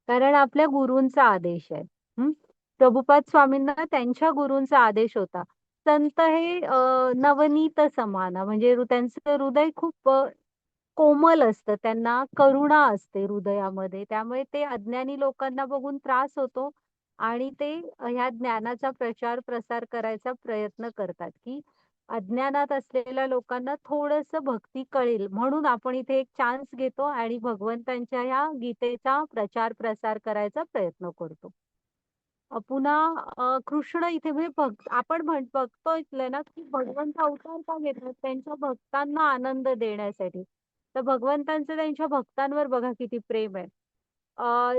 कारण आपल्या गुरूंचा आदेश आहे. हं. प्रभुपाद स्वामींना त्यांच्या गुरूंचा आदेश होता. संत हे नवनीत समान म्हणजे त्यांचं हृदय खूप कोमल असतं. त्यांना करुणा असते हृदयामध्ये. त्यामुळे ते अज्ञानी लोकांना बघून त्रास होतो आणि ते ह्या ज्ञानाचा प्रचार, प्रसार करायचा प्रयत्न करतात, की अज्ञानात असलेल्या लोकांना थोडंसं भक्ती कळेल. म्हणून आपण इथे एक चान्स घेतो आणि भगवंतांच्या ह्या गीतेचा प्रचार, प्रसार करायचा प्रयत्न करतो. पुन्हा कृष्ण इथे म्हणजे आपण बघतोय ना, की भगवंत अवतार का घेतात? त्यांच्या भक्तांना आनंद देण्यासाठी. तर भगवंतांचं त्यांच्या भक्तांवर बघा किती प्रेम आहे.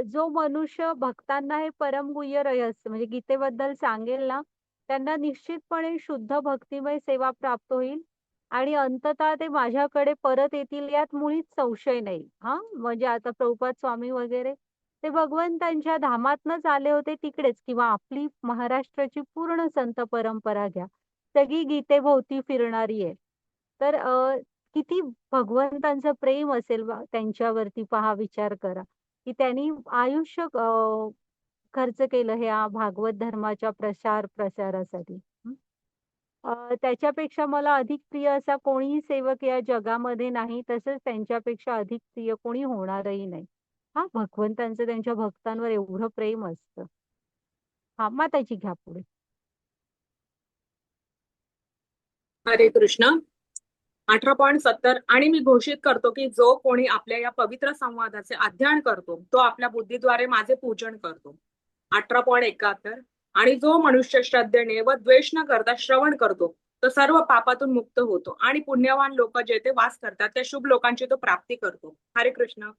जो मनुष्य भक्तांना हे परमगुह्य रहस्य म्हणजे गीतेबद्दल सांगेल ना, त्यांना निश्चितपणे शुद्ध भक्तिमय सेवा प्राप्त होईल आणि अंततः ते माझ्याकडे परत येतील यात मुळीच संशय नाही. हां, म्हणजे आता प्रभुपाद स्वामी वगैरे ते भगवंतांच्या धामातनंच आले होते तिकडेच किंवा आपली महाराष्ट्राची पूर्ण संत परंपरा घ्या. सगळी गीतेभोवती फिरणारी आहे. तर किती भगवंतांचं प्रेम असेल त्यांच्यावरती पहा विचार करा, की त्यांनी आयुष्य खर्च केलं ह्या भागवत धर्माच्या प्रसार प्रसारासाठी. हं. त्याच्यापेक्षा मला अधिक प्रिय असा कोणीही सेवक या जगामध्ये नाही. तसंच त्यांच्यापेक्षा अधिक प्रिय कोणी होणारही नाही. हां, भगवंतांचं त्यांच्या भक्तांवर एवढं प्रेम असतं. हां, मग त्याची घ्या पुढे. हरे कृष्ण. 18.70. आणि मी घोषित करतो की जो कोणी आपल्या या पवित्र संवादाचे अध्ययन करतो, तो आपल्या बुद्धीद्वारे माझे पूजन करतो. 18.71. आणि जो मनुष्य श्रद्धेने व द्वेष न करता श्रवण करतो, तो सर्व पापातून मुक्त होतो आणि पुण्यवान लोक जेथे वास करतात त्या शुभ लोकांची तो प्राप्ती करतो. हरे कृष्ण.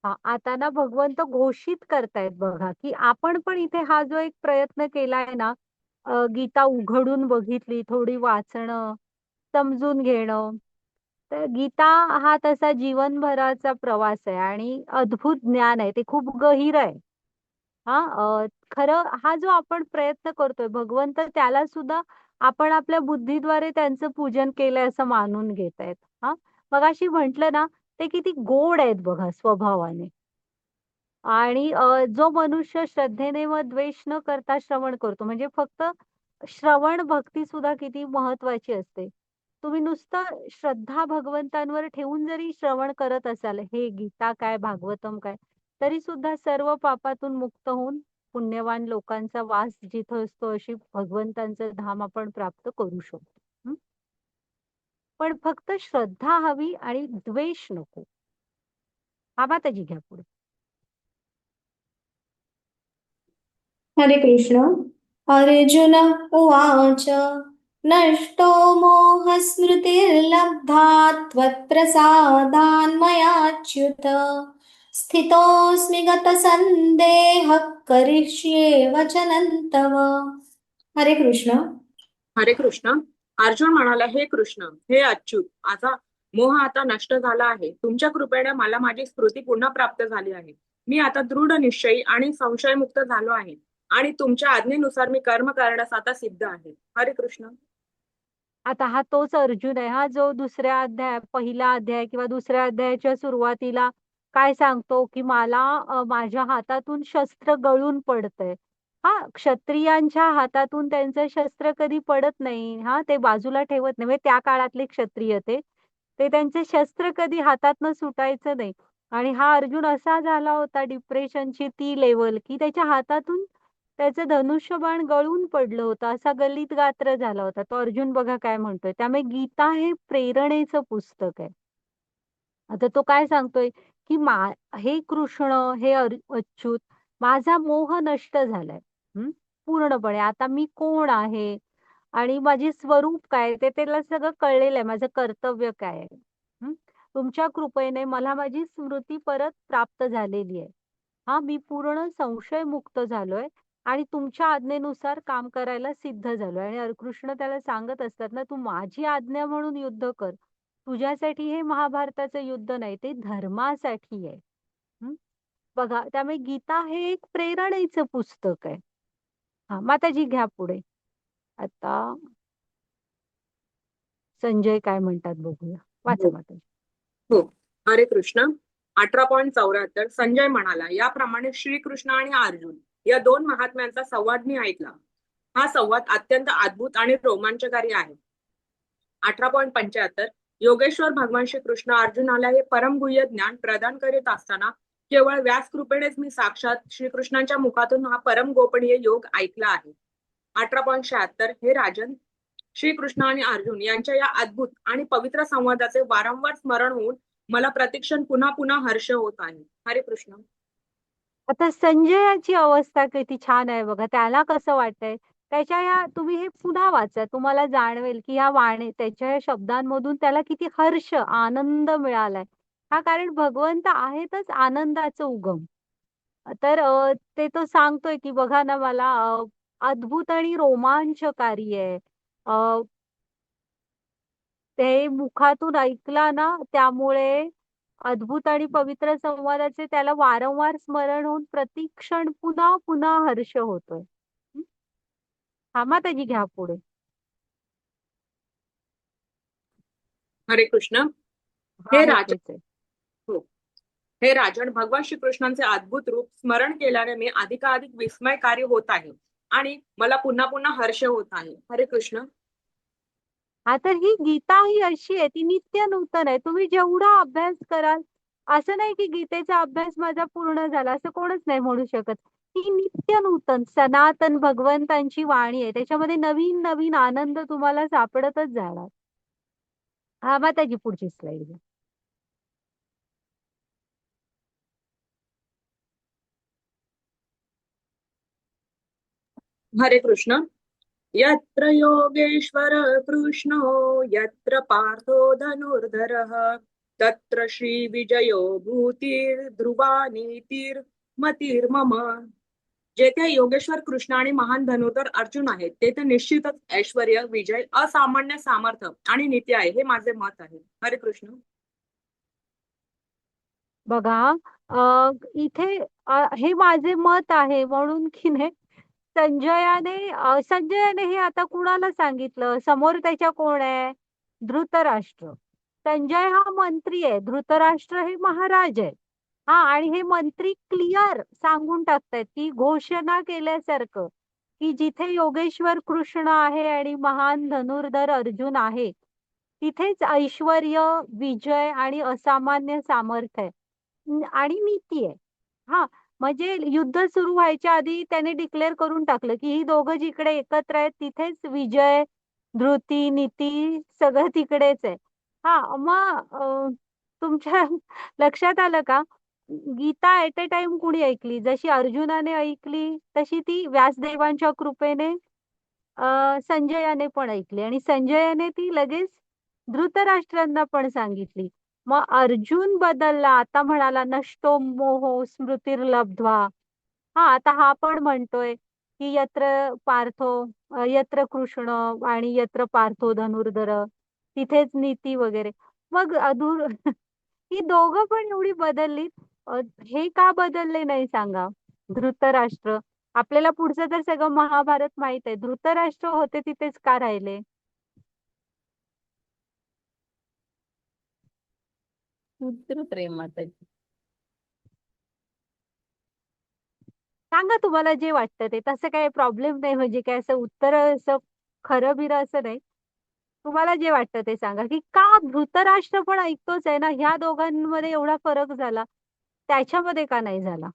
हां, आता ना भगवंत घोषित करतायत बघा, की आपण पण इथे हा जो एक प्रयत्न केलाय ना, गीता उघडून बघितली, थोडी वाचणं, समजून घेणं. तर गीता हा तसा जीवनभराचा प्रवास आहे आणि अद्भुत ज्ञान आहे. ते खूप गहिरं आहे. हां, खरं हा जो आपण प्रयत्न करतोय, भगवंत त्याला सुद्धा आपण आपल्या बुद्धीद्वारे त्यांचं पूजन केलंय असं मानून घेतायत. हां, मगाशी म्हटलं ना, ते किती गोड आहेत बघा स्वभावाने. आणि जो मनुष्य श्रद्धेने व द्वेष न करता श्रवण करतो, म्हणजे फक्त श्रवण भक्ती सुद्धा किती महत्वाची असते. तुम्ही नुसतं श्रद्धा भगवंतांवर ठेवून जरी श्रवण करत असाल, हे गीता काय, भागवतम काय, तरी सुद्धा सर्व पापातून मुक्त होऊन पुण्यवान लोकांचा वास जिथं असतो, अशी भगवंतांचं धाम आपण प्राप्त करू शकतो. हं? पण फक्त श्रद्धा हवी आणि द्वेष नको. हा माताजी घ्या पुढे. हरे कृष्ण. अर्जुन उवाच नष्टो मोहस्मृतिर्लब्धा त्वत्प्रसादान्मयाच्युत स्थितोऽस्मि गतसन्देहः करिष्ये वचनं तव. हरे कृष्ण. हरे कृष्ण. अर्जुन म्हणाला, हे कृष्ण, हे अच्युत, माझा मोह आता नष्ट झाला आहे. तुमच्या कृपेने मला माझी स्मृती पुन्हा प्राप्त झाली आहे. मी आता दृढ निश्चयी आणि संशयमुक्त झालो आहे आणि तुमच्या आज्ञेनुसार मी कर्म करण्यास आता सिद्ध आहे. हरे कृष्ण. आता हा तोच अर्जुन आहे, हा जो पहिला अध्याय किंवा दुसऱ्या अध्यायाच्या सुरुवातीला काय सांगतो, की मला माझ्या हातातून शस्त्र गळून पडतंय. हा, क्षत्रियांच्या हातातून त्यांचं शस्त्र कधी पडत नाही. हा, ते बाजूला ठेवत नाही. म्हणजे त्या काळातले क्षत्रिय ते त्यांचे शस्त्र कधी हातातनं सुटायचं नाही. आणि हा अर्जुन असा झाला होता, डिप्रेशनची ती लेवल, की त्याच्या हातातून त्याचं धनुष्यबाण गळून पडलं होतं. असा गलित गात्र झाला होता. तो अर्जुन बघा काय म्हणतोय. त्यामुळे गीता हे प्रेरणेचं पुस्तक आहे. आता तो काय सांगतोय, की हे कृष्ण, हे अच्युत, माझा मोह नष्ट झालाय. पूर्णपणे. आता मी कोण आहे आणि माझे स्वरूप काय ते त्याला सगळं कळलेलं आहे. माझं कर्तव्य काय आहे. तुमच्या कृपेने मला माझी स्मृती परत प्राप्त झालेली आहे. हा, मी पूर्ण संशयमुक्त झालोय आणि तुमच्या आज्ञेनुसार काम करायला सिद्ध झालोय. आणि कृष्ण त्याला सांगत असतात ना, तू माझी आज्ञा म्हणून युद्ध कर. तुझ्यासाठी हे महाभारताचं युद्ध नाही, ते धर्मासाठी आहे. हं? बघा, त्यामुळे गीता हे एक प्रेरणेचं पुस्तक आहे. हा, माताजी घ्या पुढे. आता संजय काय म्हणतात बघूया. वाचा माताजी. हो. हरे कृष्ण. 18.74 संजय म्हणाला, याप्रमाणे श्रीकृष्ण आणि अर्जुन या दोन महात्म्यांचा संवाद मी ऐकला. हा संवाद अत्यंत अद्भुत आणि रोमांचकारी आहे. 18.75 योगेश्वर भगवान श्रीकृष्ण अर्जुनाला हे परमगुह्य ज्ञान प्रदान करीत असताना केवळ व्यास कृपेनेच मी साक्षात श्रीकृष्णांच्या मुखातून हा परम गोपनीय योग ऐकला आहे. 18.76 हे राजन, श्रीकृष्ण आणि अर्जुन यांच्या या अद्भुत आणि पवित्र संवादाचे वारंवार स्मरण होऊन मला प्रतिक्षण पुन्हा पुन्हा हर्ष होत आहे. हरे कृष्ण. आता संजयाची अवस्था किती छान आहे बघा. त्याला कसं वाटतंय, त्याच्या या तुम्ही हे पुन्हा वाचा, तुम्हाला जाणवेल की या त्याच्या या शब्दांमधून त्याला किती हर्ष, आनंद मिळालाय. हा, कारण भगवंत आहेतच आनंदाचं उगम. तर ते तो सांगतोय की बघा ना, मला अद्भुत आणि रोमांचकारी आहे. ते मुखातून ऐकला ना, त्यामुळे अद्भुत आणि पवित्र संवादाचे त्याला वारंवार स्मरण होऊन प्रतिक्षण पुन्हा पुन्हा हर्ष होतोय. हं? हा, माताजी घ्या पुढे. हरे कृष्ण. हा, हे हे राजन, तेच आहे. हो, हे राजन, भगवान श्रीकृष्णांचे अद्भुत रूप स्मरण केल्याने मी अधिकाधिक विस्मयकारी होत आहे आणि मला पुन्हा पुन्हा हर्ष होत आहे. हरे कृष्ण. हा, तर ही गीता ही अशी आहे, ती नित्य नूतन आहे. तुम्ही जेवढा अभ्यास कराल, असं नाही की गीतेचा अभ्यास माझा पूर्ण झाला, असं कोणच नाही म्हणू शकत. ही नित्य नूतन सनातन भगवंतांची वाणी आहे. त्याच्यामध्ये नवीन नवीन आनंद तुम्हाला सापडतच जाणार. हा, माताजी पुढची स्लाइड घ्या. हरे कृष्ण. यत्र योगेश्वर कृष्णो यत्र पार्थो धनुर्धरः तत्र श्री विजयो भूतिर्ध्रुवा नीतिर्मतिर्मम. जेथे योगेश्वर कृष्ण आणि महान धनुर्धर अर्जुन आहेत, तेथे निश्चितच ऐश्वर्य, विजय, असामान्य सामर्थ्य आणि नीती आहे. हे माझे मत आहे. हरे कृष्ण. बघा, इथे हे माझे मत आहे म्हणून की नाही, संजयाने हे आता कुणाला सांगितलं, समोर त्याच्या कोण आहे, धृतराष्ट्र. संजय हा मंत्री आहे, धृतराष्ट्र हे महाराज आहे. हा, आणि हे मंत्री क्लिअर सांगून टाकतायत की घोषणा केल्यासारखं की जिथे योगेश्वर कृष्ण आहे आणि महान धनुर्धर अर्जुन आहे, तिथेच ऐश्वर्य, विजय आणि असामान्य सामर्थ्य आहे आणि नीती आहे. हा, म्हणजे युद्ध सुरू व्हायच्या आधी त्याने डिक्लेअर करून टाकलं की ही दोघं जिकडे एकत्र आहेत तिथेच विजय, धृती, नीती सगळं तिकडेच आहे. हा, मग तुमच्या लक्षात आलं का? गीता ऍट अ टाइम कुणी ऐकली? जशी अर्जुनाने ऐकली तशी ती व्यासदेवांच्या कृपेने संजयाने पण ऐकली आणि संजयाने ती लगेच धृतराष्ट्रांना पण सांगितली. मग अर्जुन बदलला, आता म्हणाला नष्टो मोहो स्मृतिर्लब्ध्वा. हा, आता हा पण म्हणतोय की यत्र पार्थो यत्र कृष्ण आणि यत्र पार्थो धनुर्धर, तिथेच नीती वगैरे. मग अधूर ही दोघं पण एवढी बदलली. हे का बदलले नाही सांगा? धृतराष्ट्र, आपल्याला पुढचं तर सगळं महाभारत माहित आहे. धृतराष्ट्र होते तिथेच का राहिले? पुत्र प्रेमाचं. सांगा तुम्हाला जे वाटतं ते. तसं काही प्रॉब्लेम नाही, म्हणजे काय असं उत्तर असं खरं बिरं असं नाही. तुम्हाला जे वाटतं ते सांगा की का धृतराष्ट्र पण ऐकतोच आहे ना, ह्या दोघांमध्ये एवढा फरक झाला, त्याच्यामध्ये का नाही झाला?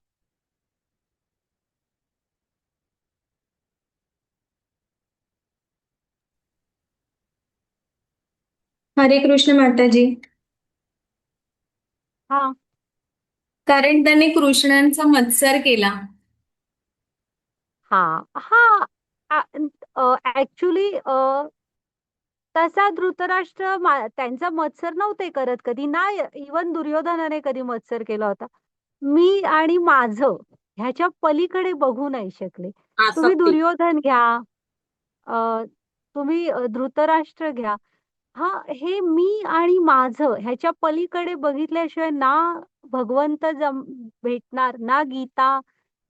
हरे कृष्ण माताजी. हा कारण त्याने कृष्णांचा मत्सर केला. हा हा ऍक्च्युली तसा धृतराष्ट्र त्यांचा मत्सर नव्हते करत कधी ना. इवन दुर्योधनाने कधी मत्सर केला होता? मी आणि माझं ह्याच्या पलीकडे बघू नाही शकले. तुम्ही आसक्ती. दुर्योधन घ्या, तुम्ही धृतराष्ट्र घ्या. हा, हे मी आणि माझं ह्याच्या पलीकडे बघितल्याशिवाय ना भगवंत भेटणार, ना गीता,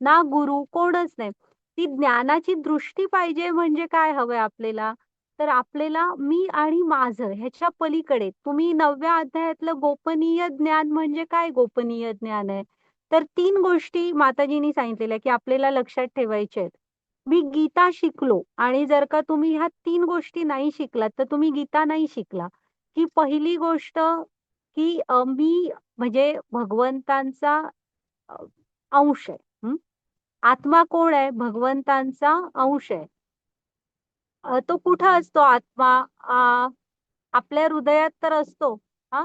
ना गुरु, कोणच नाही. ती ज्ञानाची दृष्टी पाहिजे. म्हणजे काय हवंय आपल्याला? तर आपल्याला मी आणि माझं ह्याच्या पलीकडे, तुम्ही 9व्या अध्यायातलं गोपनीय ज्ञान म्हणजे काय गोपनीय ज्ञान आहे? तर 3 गोष्टी माताजींनी सांगितलेल्या की आपल्याला लक्षात ठेवायच्या आहेत. मी गीता शिकलो आणि जर का तुम्ही ह्या 3 गोष्टी नाही शिकलात तर तुम्ही गीता नाही शिकला. ही पहिली गोष्ट की मी म्हणजे भगवंतांचा अ, अंश आहे. आत्मा कोण आहे? भगवंतांचा अंश आहे. तो कुठं असतो आत्मा? आपल्या हृदयात तर असतो. हा,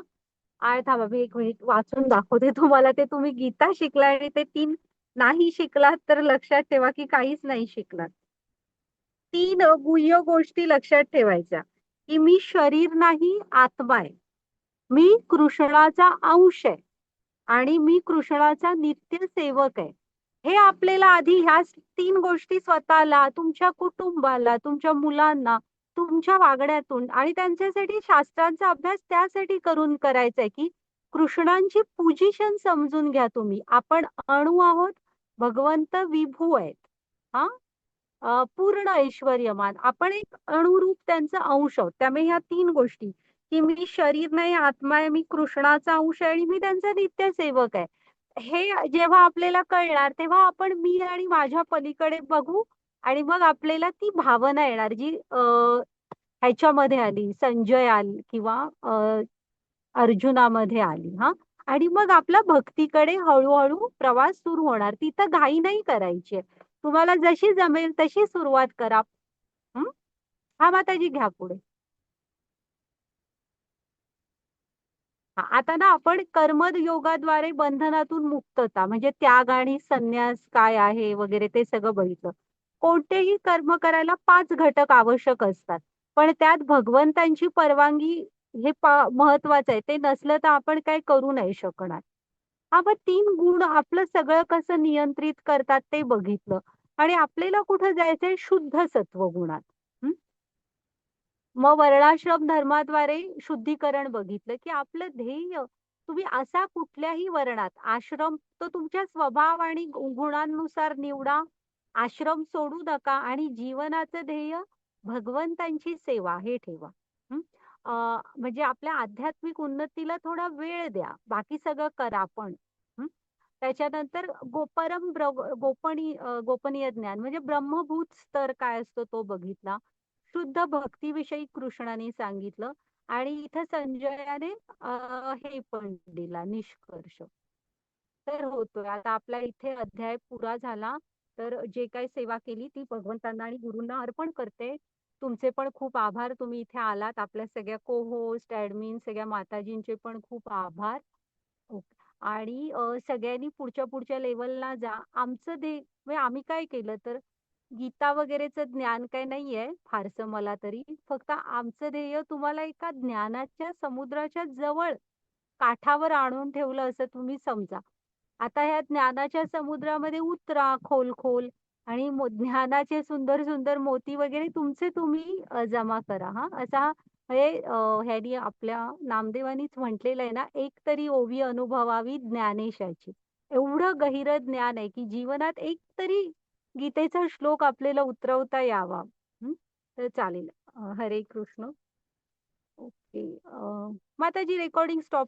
थांबा मी 1 मिनिट वाचून दाखवते तुम्हाला. ते तुम्ही गीता शिकला आणि ते 3 नाही शिकलात तर लक्षात ठेवा की काहीच नाही शिकलात. 3 गुह्य गोष्टी लक्षात ठेवायच्या की मी शरीर नाही, आत्मा आहे. मी कृष्णाचा अंश आहे आणि मी कृष्णाचा नित्य सेवक आहे. हे आपल्याला आधी ह्या 3 गोष्टी स्वतःला, तुमच्या कुटुंबाला, तुमच्या मुलांना, तुमच्या वागण्यातून आणि त्यांच्यासाठी शास्त्रांचा अभ्यास त्यासाठी करून करायचा आहे की कृष्णांची पोझिशन समजून घ्या तुम्ही. आपण अणू आहोत, भगवंत विभू आहेत. हा, पूर्ण ऐश्वर्यमान. आपण एक अणुरूप त्यांचा अंश आहोत. त्यामुळे ह्या 3 गोष्टी की मी शरीर नाही, आत्मा आहे, मी कृष्णाचा अंश आहे आणि मी त्यांचा नित्य सेवक आहे. हे जेव्हा आपल्याला कळणार तेव्हा आपण मी आणि माझ्या पलीकडे बघू आणि मग आपल्याला ती भावना येणार जी ह्याच्यामध्ये आली, संजय आली किंवा अर्जुनामध्ये आली. हा, आणि मग आपला भक्तीकडे हळूहळू प्रवास सुरू होणार. तिथं घाई नाही करायची. तुम्हाला जशी जमेल तशी सुरुवात करा. हं? हा माताजी घ्या पुढे. आता ना आपण कर्मयोगाद्वारे बंधनातून मुक्तता म्हणजे त्याग आणि संन्यास काय आहे वगैरे ते सगळं बघितलं. कोणतेही कर्म करायला 5 घटक आवश्यक असतात, पण त्यात भगवंतांची परवानगी हे महत्वाचं आहे. ते नसलं तर आपण काही करू नाही शकणार. हा, मग 3 गुण आपलं सगळं कसं नियंत्रित करतात ते बघितलं आणि आपल्याला कुठं जायचंय? शुद्ध सत्व गुणात. मग वर्णाश्रम धर्माद्वारे शुद्धीकरण बघितलं की आपलं ध्येय, तुम्ही असा कुठल्याही वर्णात आश्रम तो तुमच्या स्वभाव आणि गुणांनुसार निवडा. आश्रम सोडू नका आणि जीवनाचं ध्येय भगवंतांची सेवा हे ठेवा. हं? म्हणजे आपल्या आध्यात्मिक उन्नतीला थोडा वेळ द्या. बाकी सगळं करा पण. हं. त्याच्यानंतर गोपनीय ज्ञान म्हणजे ब्रह्मभूत स्तर काय असतो तो बघितला. शुद्ध भक्तीविषयी कृष्णाने सांगितलं आणि इथं संजयाने हे पण दिला निष्कर्ष. तर होतोय. आता आपला इथे अध्याय पुरा झाला. तर जे काही सेवा केली ती भगवंतांना आणि गुरूंना अर्पण करते. तुमचे पण खूप आभार. तुम्ही इथे आलात. आपल्या सगळ्या को-होस्ट, ॲडमिन सगळ्या माताजींचे पण खूप आभार. ओके. आणि सगळ्यांनी पुढच्या लेव्हलला जा. आमचं म्हणजे आम्ही काय केलं तर गीता वगैरेचं ज्ञान काही नाहीये फारसं मला तरी. फक्त आमचं ध्येय तुम्हाला एका ज्ञानाच्या समुद्राच्या जवळ काठावर आणून ठेवलं असं तुम्ही समजा. आता ह्या ज्ञानाच्या समुद्रामध्ये उतरा खोल आणि ज्ञानाचे सुंदर मोती वगैरे तुमचे तुम्ही जमा करा हां. असा हे ह्यांनी आपल्या नामदेवांनीच म्हटलेलं आहे ना, "एक तरी ओवी अनुभवावी ज्ञानेशाची." एवढं गहिरं ज्ञान आहे, की जीवनात एक तरी गीतेचा श्लोक आपल्याला उतरवता यावा. हं. तर चालेल. हरे कृष्ण. ओके. माताजी रेकॉर्डिंग स्टॉप